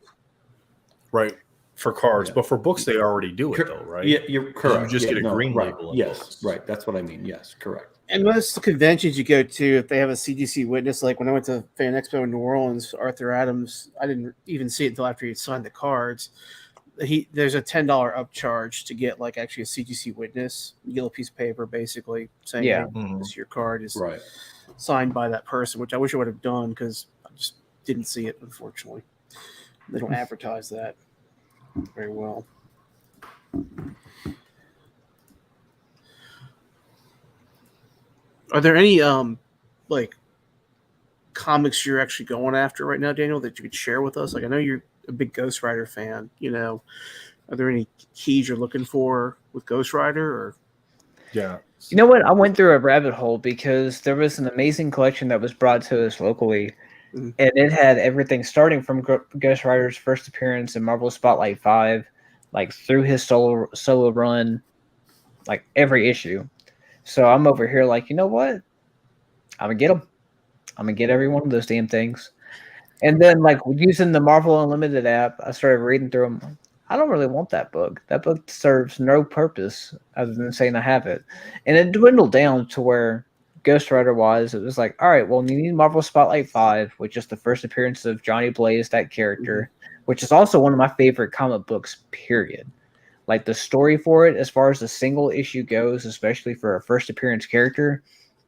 right? For cards, but for books, they already do it, though, right? Yeah, you're correct. You just get a green label. Yes, books. Right. That's what I mean. Yes, correct. And most conventions you go to, if they have a CGC witness, like when I went to Fan Expo in New Orleans, Arthur Adams, I didn't even see it until after he signed the cards. There's a $10 upcharge to get like actually a CGC witness. You get a piece of paper basically saying, hey, this your card is signed by that person, which I wish I would have done because I just didn't see it, unfortunately. They don't advertise that very well. Are there any like comics you're actually going after right now, Daniel, that you could share with us? Like, I know you're a big Ghost Rider fan, you know. Are there any keys you're looking for with Ghost Rider? Or Yeah. You know what? I went through a rabbit hole because there was an amazing collection that was brought to us locally, Mhm. and it had everything starting from Ghost Rider's first appearance in Marvel Spotlight 5, like through his solo run, like every issue. So I'm over here like, you know what? I'm gonna get them. I'm gonna get every one of those damn things. And then, like, using the Marvel Unlimited app, I started reading through them. I don't really want that book. That book serves no purpose other than saying I have it. And it dwindled down to where Ghost Rider was. It was like, all right, well, you need Marvel Spotlight 5, which is the first appearance of Johnny Blaze, that character, which is also one of my favorite comic books, period. Like, the story for it, as far as the single issue goes, especially for a first appearance character,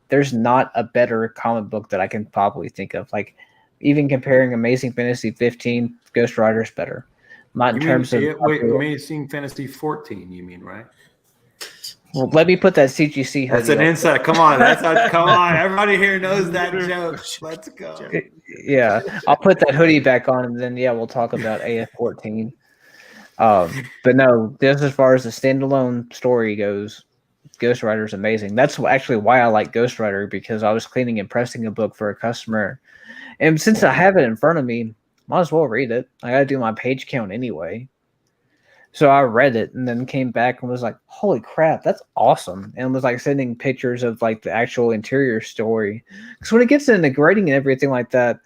there's not a better comic book that I can probably think of. Like, even comparing Amazing Fantasy 15, Ghost Rider is better. Not in terms of. wait, Amazing Fantasy 14, you mean, right? Well, let me put that CGC hoodie. That's an inside. Come on, come on. Everybody here knows that joke. Let's go. Yeah, I'll put that hoodie back on, and then we'll talk about AF14. But no, just as far as the standalone story goes, Ghost Rider is amazing. That's actually why I like Ghost Rider, because I was cleaning and pressing a book for a customer, and since I have it in front of me, might as well read it. I gotta do my page count anyway. So I read it and then came back and was like, holy crap, that's awesome. And was like sending pictures of like the actual interior story. Because when it gets into grading and everything like that,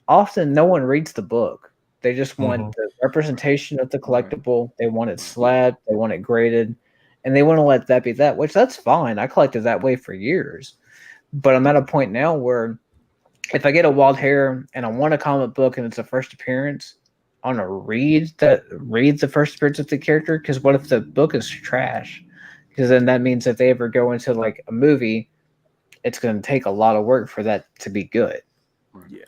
often no one reads the book. They just want the representation of the collectible. They want it slabbed. They want it graded. And they want to let that be that, which that's fine. I collected that way for years. But I'm at a point now where if I get a wild hair and I want a comic book and it's a first appearance, I want to read the first appearance of the character, because what if the book is trash? Because then that means if they ever go into like a movie, it's going to take a lot of work for that to be good. Yeah.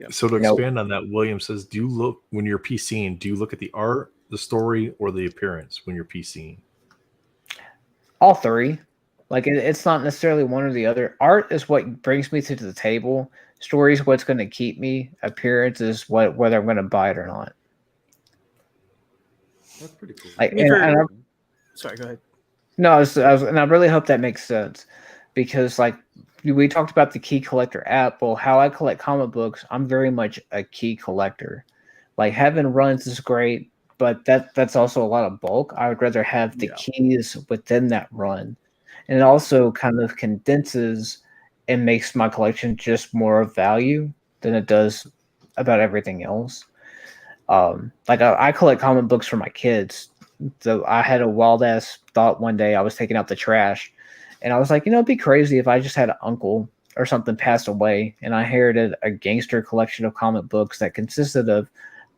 So to expand on that, William says, do you look when you're PCing, do you look at the art, the story, or the appearance when you're PCing? All three. Like, it's not necessarily one or the other. Art is what brings me to the table. Story is what's going to keep me. Appearance is whether I'm going to buy it or not. That's pretty cool. Like, sorry, go ahead. No, and I really hope that makes sense, because like we talked about the Key Collector app. Well, how I collect comic books, I'm very much a key collector. Like, having runs is great, but that's also a lot of bulk. I would rather have the keys within that run. And it also kind of condenses and makes my collection just more of value than it does about everything else. Like I collect comic books for my kids. So I had a wild ass thought one day. I was taking out the trash, and I was like, it'd be crazy if I just had an uncle or something passed away, and I inherited a gangster collection of comic books that consisted of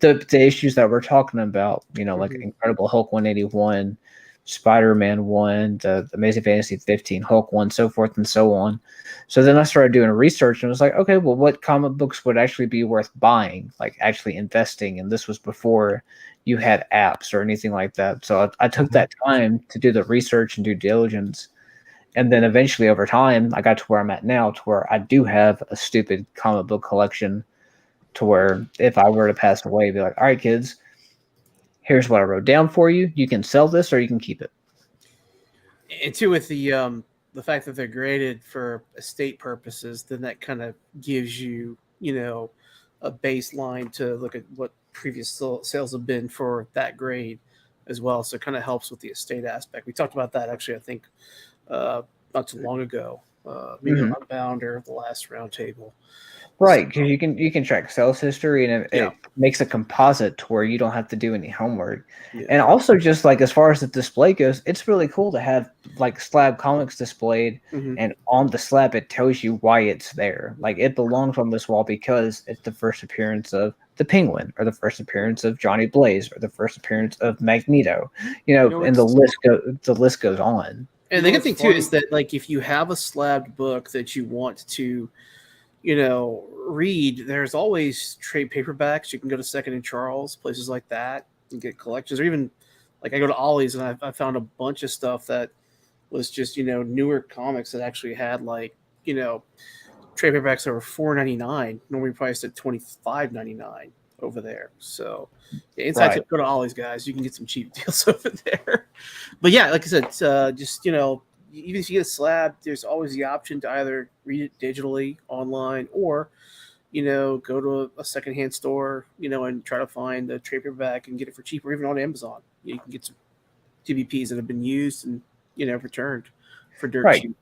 the issues that we're talking about. Like Incredible Hulk 181. Spider-Man 1, the Amazing Fantasy 15, Hulk 1, so forth and so on. So then I started doing research and was like, okay, well, what comic books would actually be worth buying, like actually investing? And this was before you had apps or anything like that. So I took that time to do the research and due diligence. And then eventually over time, I got to where I'm at now, to where I do have a stupid comic book collection, to where if I were to pass away, I'd be like, all right, kids, here's what I wrote down for you. You can sell this or you can keep it. And too, with the fact that they're graded for estate purposes, then that kind of gives you, a baseline to look at what previous sales have been for that grade as well. So it kind of helps with the estate aspect. We talked about that actually, I think, not too long ago, maybe on Unbound or the last Roundtable. Right, because you can track sales history, and it makes a composite to where you don't have to do any homework. Yeah. And also, just like as far as the display goes, it's really cool to have like slab comics displayed, and on the slab it tells you why it's there. Like, it belongs on this wall because it's the first appearance of the Penguin, or the first appearance of Johnny Blaze, or the first appearance of Magneto. And the list goes on. And the good thing too is that, like, if you have a slabbed book that you want to read, there's always trade paperbacks. You can go to Second and Charles, places like that, and get collections. Or even, like, I go to Ollie's and I found a bunch of stuff that was just, newer comics that actually had, like, trade paperbacks that were $4.99, normally priced at $25.99 over there. So, inside tip, go to Ollie's, guys. You can get some cheap deals over there. But yeah, like I said, just even if you get a slab, there's always the option to either read it digitally online or go to a secondhand store, and try to find the trade paperback and get it for cheap, or even on Amazon. You can get some TVPs that have been used and returned for dirt cheap.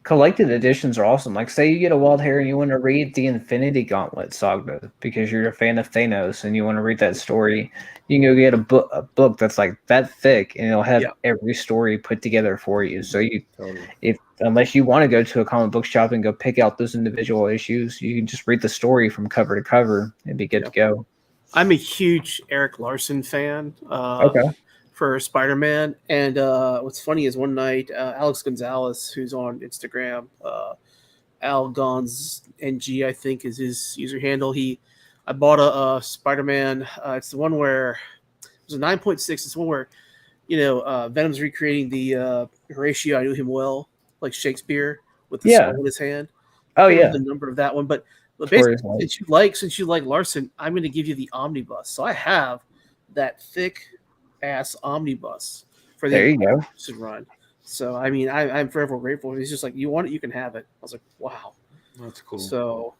Collected editions are awesome. Like, say you get a Wild Hair and you want to read the Infinity Gauntlet saga because you're a fan of Thanos and you want to read that story, you can go get a book that's like that thick and it'll have every story put together for you. So unless you want to go to a comic book shop and go pick out those individual issues, you can just read the story from cover to cover and be good to go. I'm a huge Eric Larson fan. For Spider-Man. And what's funny is one night, Alex Gonzalez, who's on Instagram, Algons NG, I think is his user handle. I bought a Spider-Man. It's the one where it was a 9.6. It's the one where, Venom's recreating the Horatio, I knew him well, like Shakespeare with the sword in his hand. Oh yeah. The number of that one. But basically, since you like Larson, I'm going to give you the omnibus. So I have that thick ass omnibus for the run. So I mean, I'm forever grateful. He's just like, you want it, you can have it. I was like, wow, that's cool. So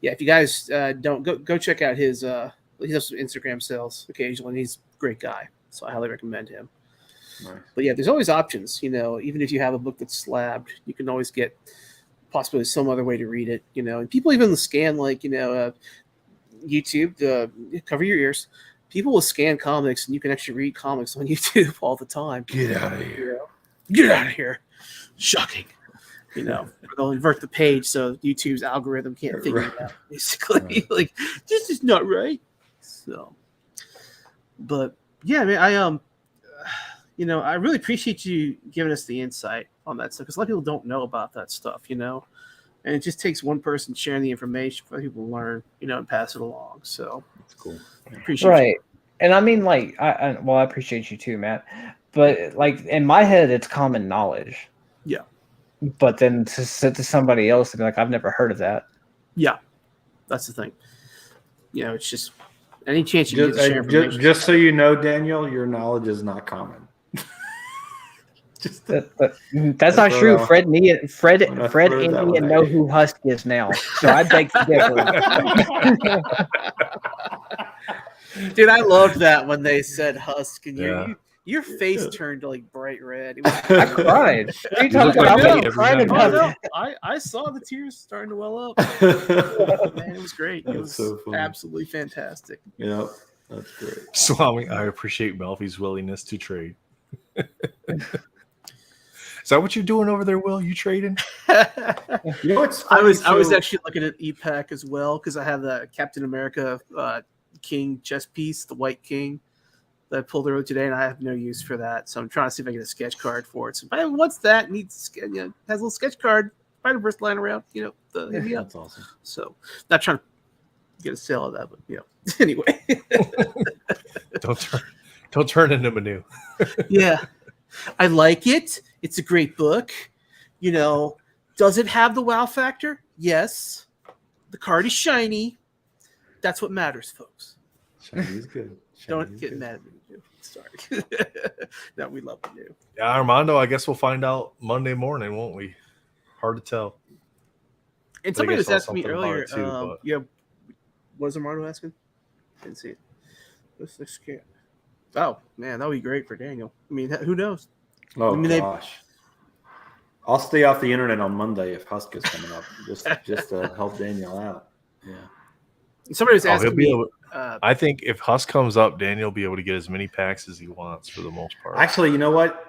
if you guys don't go check out his he does some Instagram sales occasionally, and he's a great guy, so I highly recommend him. Nice. But yeah, there's always options. Even if you have a book that's slabbed, you can always get possibly some other way to read it. And people even scan YouTube to cover your ears. People will scan comics, and you can actually read comics on YouTube all the time. Get out of here! Get out of here! Shocking. They'll invert the page so YouTube's algorithm can't figure it out. Basically, like this is not right. So, but yeah, man, I really appreciate you giving us the insight on that stuff because a lot of people don't know about that stuff, and it just takes one person sharing the information for people to learn, and pass it along. So that's cool. Appreciate you. And I mean, like, I appreciate you too, Matt. But like in my head, it's common knowledge. Yeah. But then to sit to somebody else and be like, I've never heard of that. Yeah, that's the thing. It's just any chance you get to share information. Just so you know, Daniel, your knowledge is not common. That's not true. Fred and Ian know who Husk is now. So I beg to differ. Dude, I loved that when they said Husk, and your face turned like bright red. I cried. What are you talking about? I saw the tears starting to well up. Man, it was great. It was so absolutely fantastic. Yeah, that's great. Swami, I appreciate Melfi's willingness to trade. Is that what you're doing over there, Will? You trading? What's funny? I was actually looking at EPAC as well because I have the Captain America King chess piece, the White King, that I pulled earlier today, and I have no use for that. So I'm trying to see if I get a sketch card for it. So if anyone wants that, needs has a little sketch card, Spider-Verse lying around, that's awesome. So not trying to get a sale of that, but anyway. Don't turn into Manu. Yeah. I like it. It's a great book. Does it have the wow factor? Yes. The card is shiny. That's what matters, folks. Shiny is good. Don't get mad at me. Sorry. No, we love the new. Yeah, Armando, I guess we'll find out Monday morning, won't we? Hard to tell. And somebody was asking me earlier, what was Armando asking? Didn't see it. Let's scared. Oh, man, that would be great for Daniel. I mean, who knows? Oh, gosh. I'll stay off the internet on Monday if Husk is coming up, just to help Daniel out. Yeah. Somebody was asking me. I think if Husk comes up, Daniel will be able to get as many packs as he wants for the most part. Actually, you know what?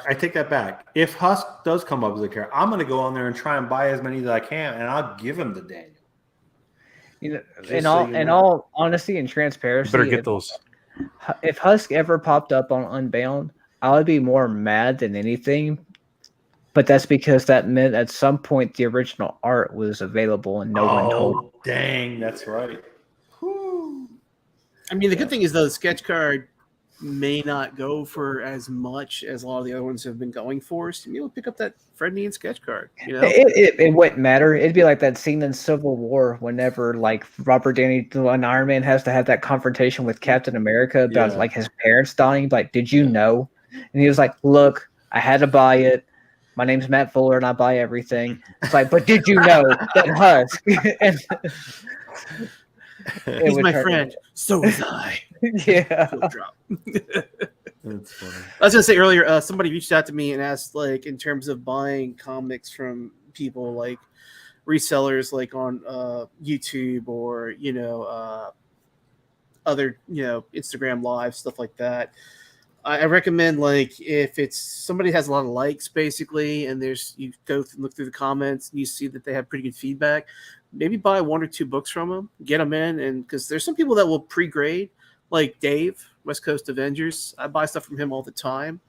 I take that back. If Husk does come up as a character, I'm going to go on there and try and buy as many as I can, and I'll give them to Daniel. In all honesty and transparency, better get those. If Husk ever popped up on Unbound, I would be more mad than anything. But that's because that meant at some point the original art was available and no one told. Oh, dang, that's right. I mean, the good thing is, though, the sketch card may not go for as much as a lot of the other ones have been going for. So you'll pick up that Fred Mean sketch card. You know, it wouldn't matter. It'd be like that scene in Civil War whenever like Robert Downey and Iron Man has to have that confrontation with Captain America about like his parents dying. Like, did you know? And he was like, "Look, I had to buy it. My name's Matt Fuller, and I buy everything." It's like, but did you know that Husk? And he's my friend. So is I. Yeah. Drop. That's funny. I was gonna say earlier, somebody reached out to me and asked, like, in terms of buying comics from people like resellers, like on YouTube or other Instagram Live stuff like that. I recommend, like, if it's somebody has a lot of likes, basically, and you look through the comments and you see that they have pretty good feedback, maybe buy 1 or 2 books from them, get them in, and because there's some people that will pre-grade, like Dave, West Coast Avengers. I buy stuff from him all the time,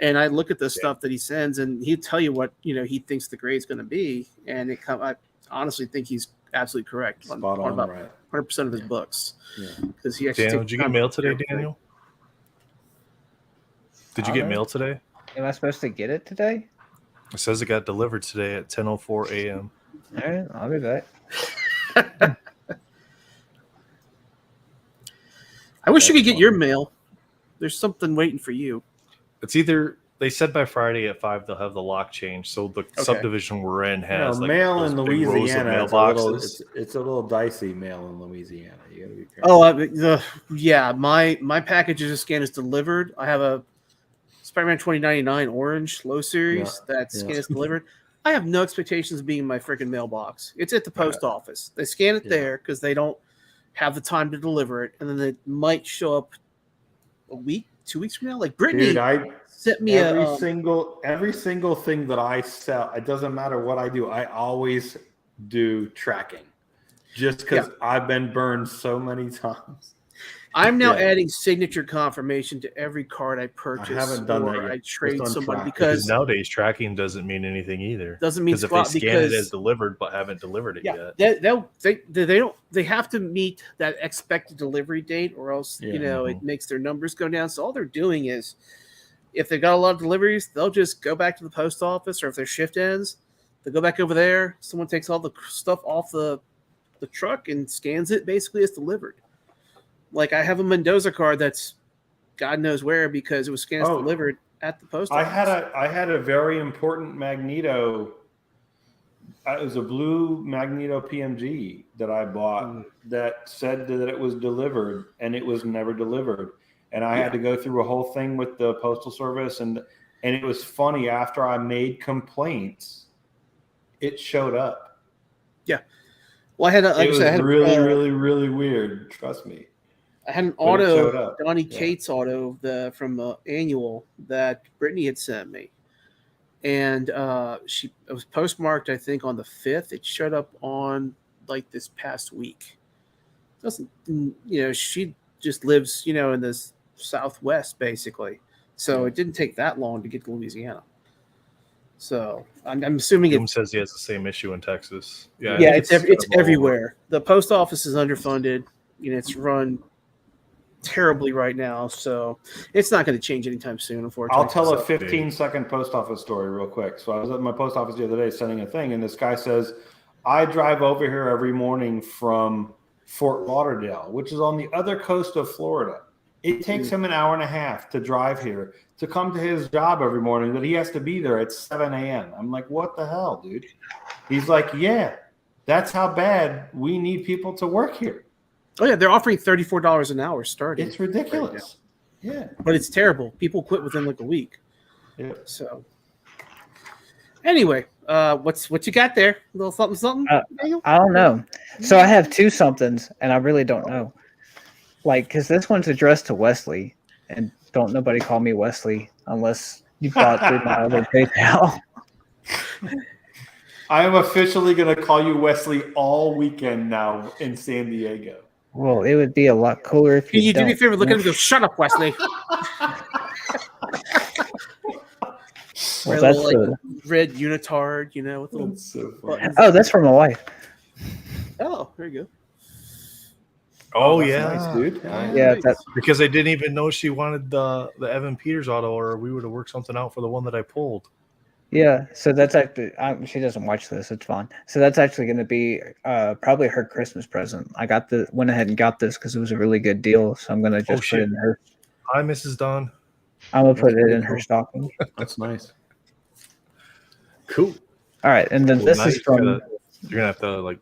and I look at the stuff that he sends, and he'll tell you what he thinks the grade's going to be, and I honestly think he's absolutely correct on about 100% of his books. Because he actually. Daniel, did you get mail today, Daniel? Did you get mail today? Am I supposed to get it today? It says it got delivered today at 10:04 a.m. All right, I'll be back. I wish you could get your mail. There's something waiting for you. It's either they said by Friday at 5 they'll have the lock changed. So the subdivision we're in has mail in those big rows of Louisiana. mailboxes. It's a little dicey mail in Louisiana. You gotta be careful. My package is scanned as delivered. I have a Spider-Man 2099 orange low series that scanned as delivered. I have no expectations of being in my freaking mailbox. It's at the post office. They scan it there because they don't have the time to deliver it, and then it might show up a week, 2 weeks from now. Like Brittany sent me every single thing that I sell. It doesn't matter what I do. I always do tracking, just because I've been burned so many times. I'm now adding signature confirmation to every card I purchase. I haven't done that yet. I trade somebody because nowadays tracking doesn't mean anything either. Doesn't mean if they scan it as delivered but haven't delivered it yet. They have to meet that expected delivery date, or else it makes their numbers go down. So all they're doing is, if they've got a lot of deliveries, they'll just go back to the post office, or if their shift ends, they go back over there. Someone takes all the stuff off the truck and scans it basically as delivered. Like, I have a Mendoza card that's God knows where because it was scanned as delivered at the post office. I had a very important Magneto. It was a blue Magneto PMG that I bought that said that it was delivered, and it was never delivered. And I had to go through a whole thing with the Postal Service, and it was funny. After I made complaints, it showed up. Yeah. Well, it was really weird. Trust me. I had an auto, Donnie Cates auto from Annual that Brittany had sent me. And it was postmarked, I think, on the 5th. It showed up on, like, this past week. She just lives, in the Southwest, basically. So it didn't take that long to get to Louisiana. So I'm assuming it says he has the same issue in Texas. Yeah, it's everywhere. The post office is underfunded. It's run terribly right now, so it's not going to change anytime soon, unfortunately. I'll tell a 15-second post office story real quick. So I was at my post office the other day sending a thing, and this guy says, I drive over here every morning from Fort Lauderdale, which is on the other coast of Florida. It takes him an hour and a half to drive here to come to his job every morning, that he has to be there at 7 a.m. I'm like, what the hell, dude? He's like, yeah, that's how bad we need people to work here. Oh, yeah, they're offering $34 an hour starting. It's ridiculous. Yeah. But it's terrible. People quit within like a week. Yeah. So, anyway, what you got there? A little something? I don't know. So I have 2 somethings, and I really don't know. Like, because this one's addressed to Wesley, and don't nobody call me Wesley unless you bought through my other PayPal. I am officially going to call you Wesley all weekend now in San Diego. Well, it would be a lot cooler if you do me a favor, look at him and go, shut up, Wesley. Well, that's red unitard, with the that's so funny. Oh, that's from my wife. Oh, there you go. Oh, that's yeah. nice, dude. Yeah, that Because I didn't even know she wanted the Evan Peters auto, or we would have worked something out for the one that I pulled. Yeah, so that's actually she doesn't watch this. It's fine. So that's actually going to be probably her Christmas present. I went ahead and got this because it was a really good deal. So I'm going to just put shit. it in her. Hi, Mrs. Dunn. I'm gonna put That's it in her cool. stocking. That's nice. Cool. All right, and then Well, this now is from. you're gonna have to like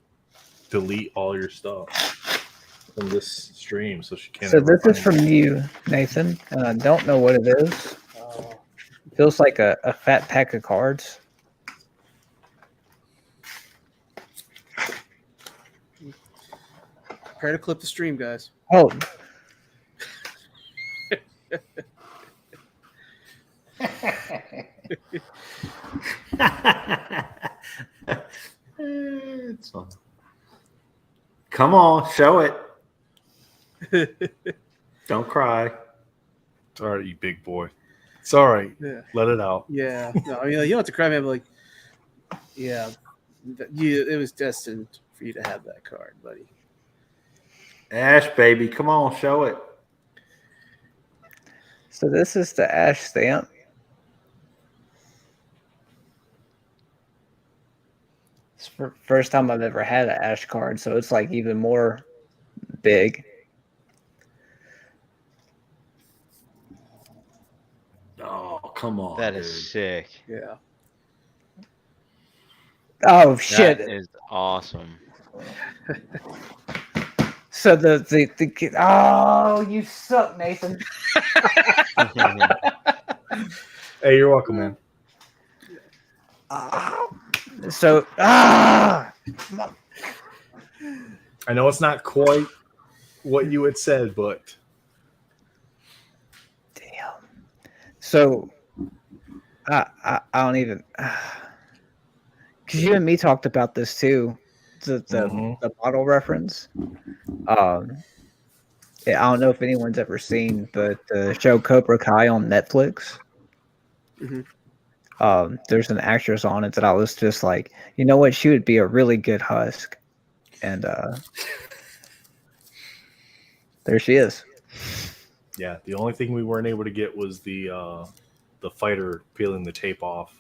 delete all your stuff from this stream, so she can't. So ever this is find from it. you, Nathan, and I don't know what it is. Feels like a fat pack of cards. Prepare to clip the stream, guys. Oh, It's fun. Come on, show it. Don't cry. It's all right, you big boy. It's all right. Yeah. Let it out. Yeah. No, I mean, you don't have to cry, man. But like, yeah, it was destined for you to have that card, buddy. Ash, baby, come on, show it. so this is the Ash stamp. It's the first time I've ever had an Ash card, so it's like even more big. Oh, come on. That dude. is sick. Yeah. Oh shit! That is awesome. So the kid. Oh, you suck, Nathan. Hey, you're welcome, man. So I know it's not quite what you had said, but damn. So I don't even. Because you and me talked about this too, the model reference. Yeah, I don't know if anyone's ever seen, but the show Cobra Kai on Netflix. Mhm. There's an actress on it that I was just like, you know what, she would be a really good Husk, and there she is. yeah, the only thing we weren't able to get was the fighter peeling the tape off,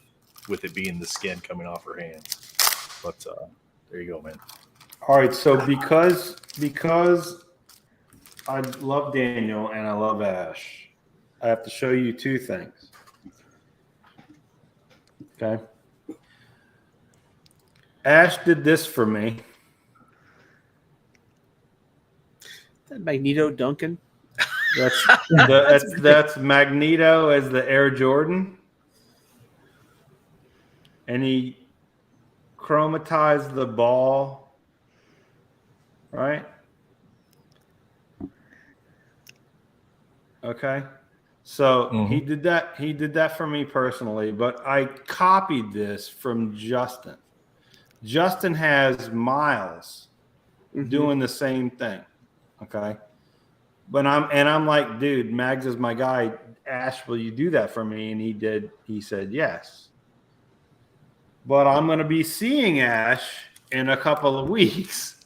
with it being the skin coming off her hands. But there you go, man. All right, so because I love Daniel and I love Ash, I have to show you two things. Okay. Ash did this for me. That Magneto Duncan. That's Magneto as the Air Jordan, and he chromatized the ball, right? Okay. So he did that. He did that for me personally, but I copied this from Justin. Justin has Miles doing the same thing. Okay. But I'm like, dude, Mags is my guy. Ash, will you do that for me? And he did. He said yes. But I'm going to be seeing Ash in a couple of weeks,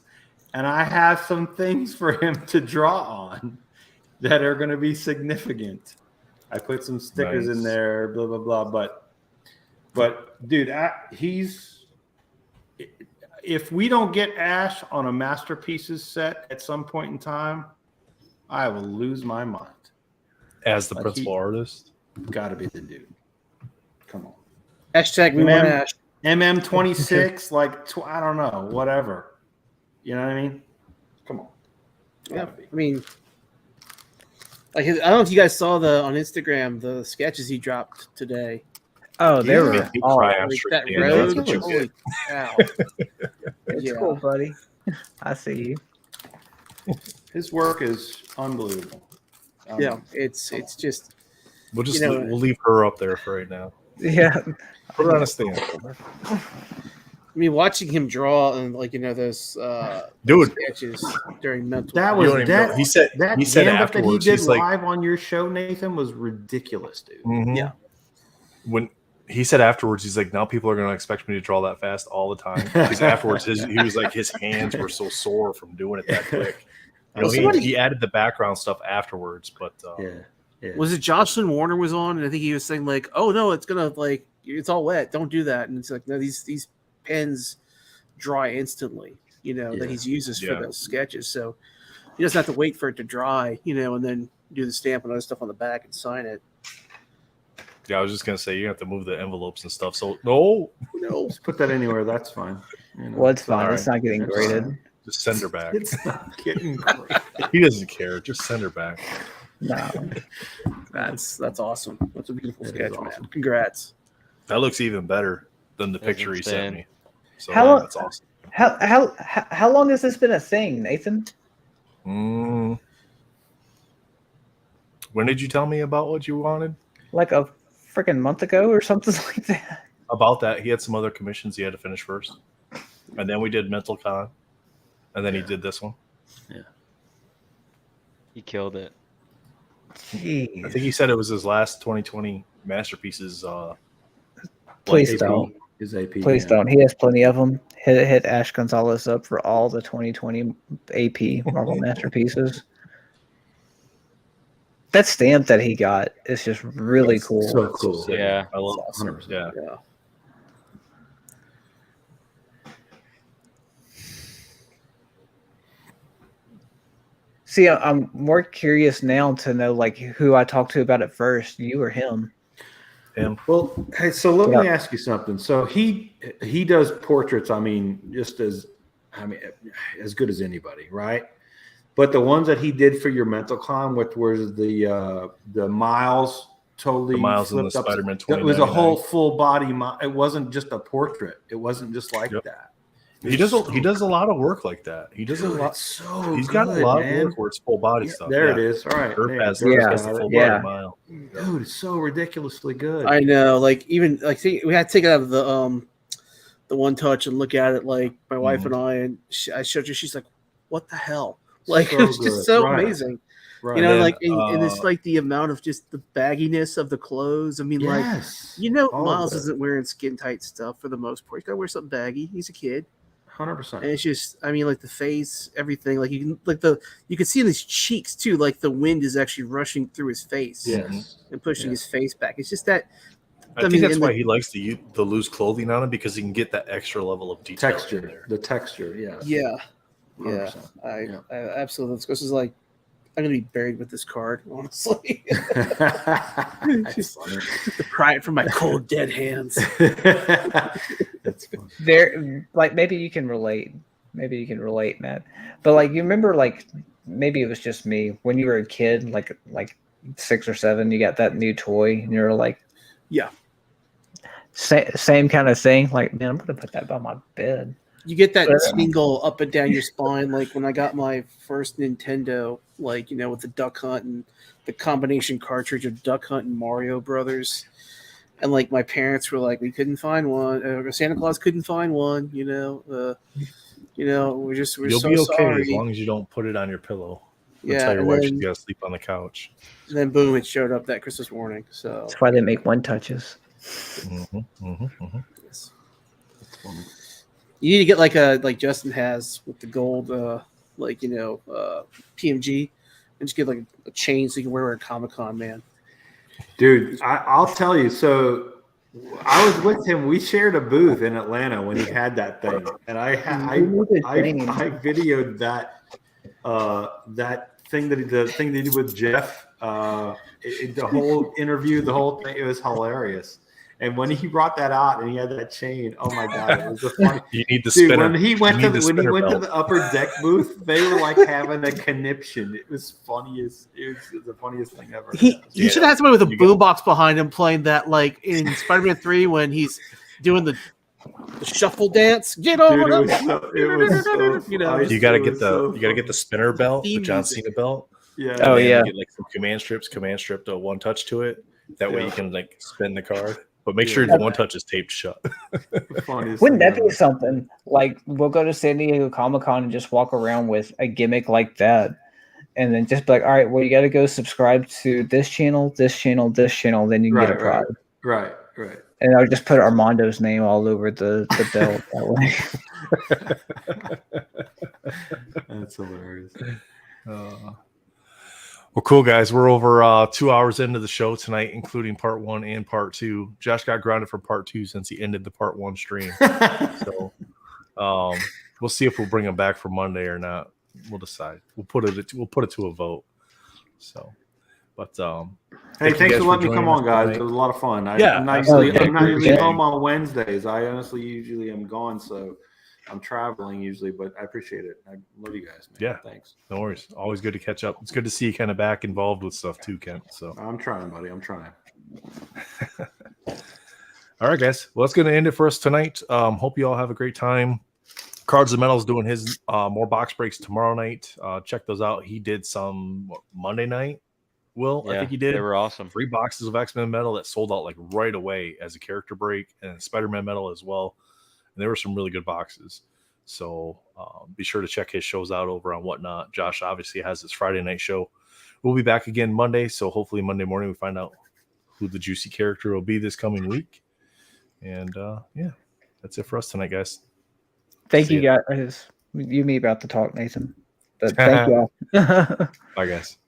and I have some things for him to draw on that are going to be significant. I put some stickers in there, blah blah blah. But dude, if we don't get Ash on a Masterpieces set at some point in time, I will lose my mind. As the principal artist, got to be the dude. Come on. Hashtag we want Ash. MM26, like I don't know, whatever. You know what I mean? Come on. Yeah, I mean, like I don't know if you guys saw on Instagram the sketches he dropped today. Oh, they were Like that road, that's what you holy get. cow! It's cool, buddy. I see you. His work is unbelievable. Yeah, it's just We'll just you know, we'll leave her up there for right now. Yeah. Put her on a stand. I mean, watching him draw and those Dude, sketches during mental. That You was don't even know. He said that he said gambit that he afterwards. did He's like, live on your show, Nathan, was ridiculous, dude. Yeah. When he said afterwards, he's like, now people are going to expect me to draw that fast all the time. Because afterwards, he was like, his hands were so sore from doing it that quick. he added the background stuff afterwards, but Yeah. Was it Jocelyn Warner was on, and I think he was saying like, "Oh no, it's gonna like it's all wet. Don't do that." And it's like, no, these pens dry instantly. That he's uses for those sketches, so he doesn't have to wait for it to dry. And then do the stamp and other stuff on the back and sign it. Yeah, I was just gonna say you have to move the envelopes and stuff. So no, Just put that anywhere. That's fine. Well, it's fine. all It's right. not getting It's graded. fine. just send her back. It's not getting great. He doesn't care. Just send her back. No. That's awesome. That's a beautiful It is sketch, awesome. man. Congrats. That looks even better than the That's picture he sent insane. me. So How- that's awesome. How long has this been a thing, Nathan? When did you tell me about what you wanted? Like a freaking month ago or something like that. About that, he had some other commissions he had to finish first, and then we did Mental Con, and then he did this one. He killed it. Jeez. I think he said it was his last 2020 masterpieces. Please AP, don't. His AP. Please yeah. don't. He has plenty of them. Hit Ash Gonzalez up for all the 2020 AP Marvel Masterpieces. That stamp that he got is just really That's cool. So cool. Sick. Yeah. I love. That's awesome. 100%. Yeah, Yeah. See, I'm more curious now to know like who I talked to about it first, you or him. him. Well, hey, so let Yeah. me ask you something. So he does portraits. I mean, just as good as anybody, right? But the ones that he did for your Mental Con, which was the Miles totally The Miles and the flipped up. Spider-Man It was a 2099. whole full body. It wasn't just a portrait. It wasn't just like Yep. that. He does a lot of work like that. He does a Dude, lot. it's so He's got a good, lot man. of work where it's full body Yeah, stuff. there Yeah. it is. All right. Derp there, has, Derp's Yeah. has the got full it. Yeah. body mile. Dude, it's so ridiculously good. I know. Like even like see, we had to take it out of the one touch and look at it. Like my wife and I, and I showed her. She's like, "What the hell?" Like So it's just good. so Right. amazing. right. You know, then, like and it's like the amount of just the bagginess of the clothes. I mean, like yes. All of Miles that. isn't wearing skin tight stuff for the most part. He's got to wear something baggy. He's a kid. 100%. And it's just, I mean, like the face, everything. Like you can see in his cheeks too. Like the wind is actually rushing through his face Yes. and pushing Yes. his face back. It's just that. I think that's in why the- he likes the loose clothing on him, because he can get that extra level of detail in Texture. there. The texture. Yes. Yeah, 100%. I absolutely. This is like, I'm gonna be buried with this card, honestly. That's funny. To pry it from my cold, dead hands. That's funny. There, like maybe you can relate. Maybe you can relate, Matt. But like you remember, like maybe it was just me when you were a kid, like 6 or 7, you got that new toy, and you're like, Yeah. same kind of thing. Like, man, I'm gonna put that by my bed. You get that Yeah. tingle up and down your spine, like when I got my first Nintendo, like with the Duck Hunt and the combination cartridge of Duck Hunt and Mario Brothers, and like my parents were like, we couldn't find one. Santa Claus couldn't find one. We're You'll so be okay sorry. as long as you don't put it on your pillow. Yeah, Tell your and wife then, she's got to sleep on the couch. then boom, it showed up that Christmas morning. So That's why they make one touches. yes. That's funny. You need to get like Justin has with the gold, PMG, and just get like a chain so you can wear it at Comic-Con, man. Dude, I'll tell you. So I was with him. We shared a booth in Atlanta when he had that thing, and I videoed that that thing that he did with Jeff. The whole interview, the whole thing, it was hilarious. And when he brought that out and he had that chain, oh my god, it was the funny. You need the Dude, spinner. when he went to belt. the upper deck booth, they were like having a conniption. It was funniest. It was the funniest thing ever. He should have somebody with a You got- boombox behind him playing that, like in Spider-Man 3 when he's doing the shuffle dance. Get over Dude, them. it was so You got to it get was so the spinner belt, the Theme John music. Cena belt. Yeah. Oh, And then yeah. Get like some command strip to one touch to it. That way you can like spin the card. But make sure Yeah. the one touch is taped shut. Funniest Wouldn't thing that be ever. something? Like we'll go to San Diego Comic-Con and just walk around with a gimmick like that, and then just be like, all right, well, you got to go subscribe to this channel, this channel, this channel, then you can get a prize. Right. And I would just put Armando's name all over the belt that way. That's hilarious. Well, cool, guys. We're over 2 hours into the show tonight, including part 1 and part 2. Josh got grounded for part 2 since he ended the part 1 stream. So we'll see if we'll bring him back for Monday or not. We'll decide. We'll put it to a vote. So, but hey, thanks for letting me come on, guys. It was a lot of fun. I'm not usually home on Wednesdays. I honestly usually am gone, so I'm traveling usually, but I appreciate it. I love you guys, man. Yeah. Thanks. No worries. Always good to catch up. It's good to see you kind of back involved with stuff too, Kent. So I'm trying, buddy. I'm trying. All right, guys. Well, that's going to end it for us tonight. Hope you all have a great time. Cards and Metals doing his more box breaks tomorrow night. Check those out. He did some Monday night. Will, I think he did. They were awesome. 3 boxes of X-Men metal that sold out like right away as a character break, and Spider-Man metal as well. And there were some really good boxes. So be sure to check his shows out over on Whatnot. Josh obviously has his Friday night show. We'll be back again Monday. So hopefully Monday morning we find out who the juicy character will be this coming week. And yeah, that's it for us tonight, guys. Thank you, guys. You and me about to talk, Nathan. But thank you all. Bye, guys.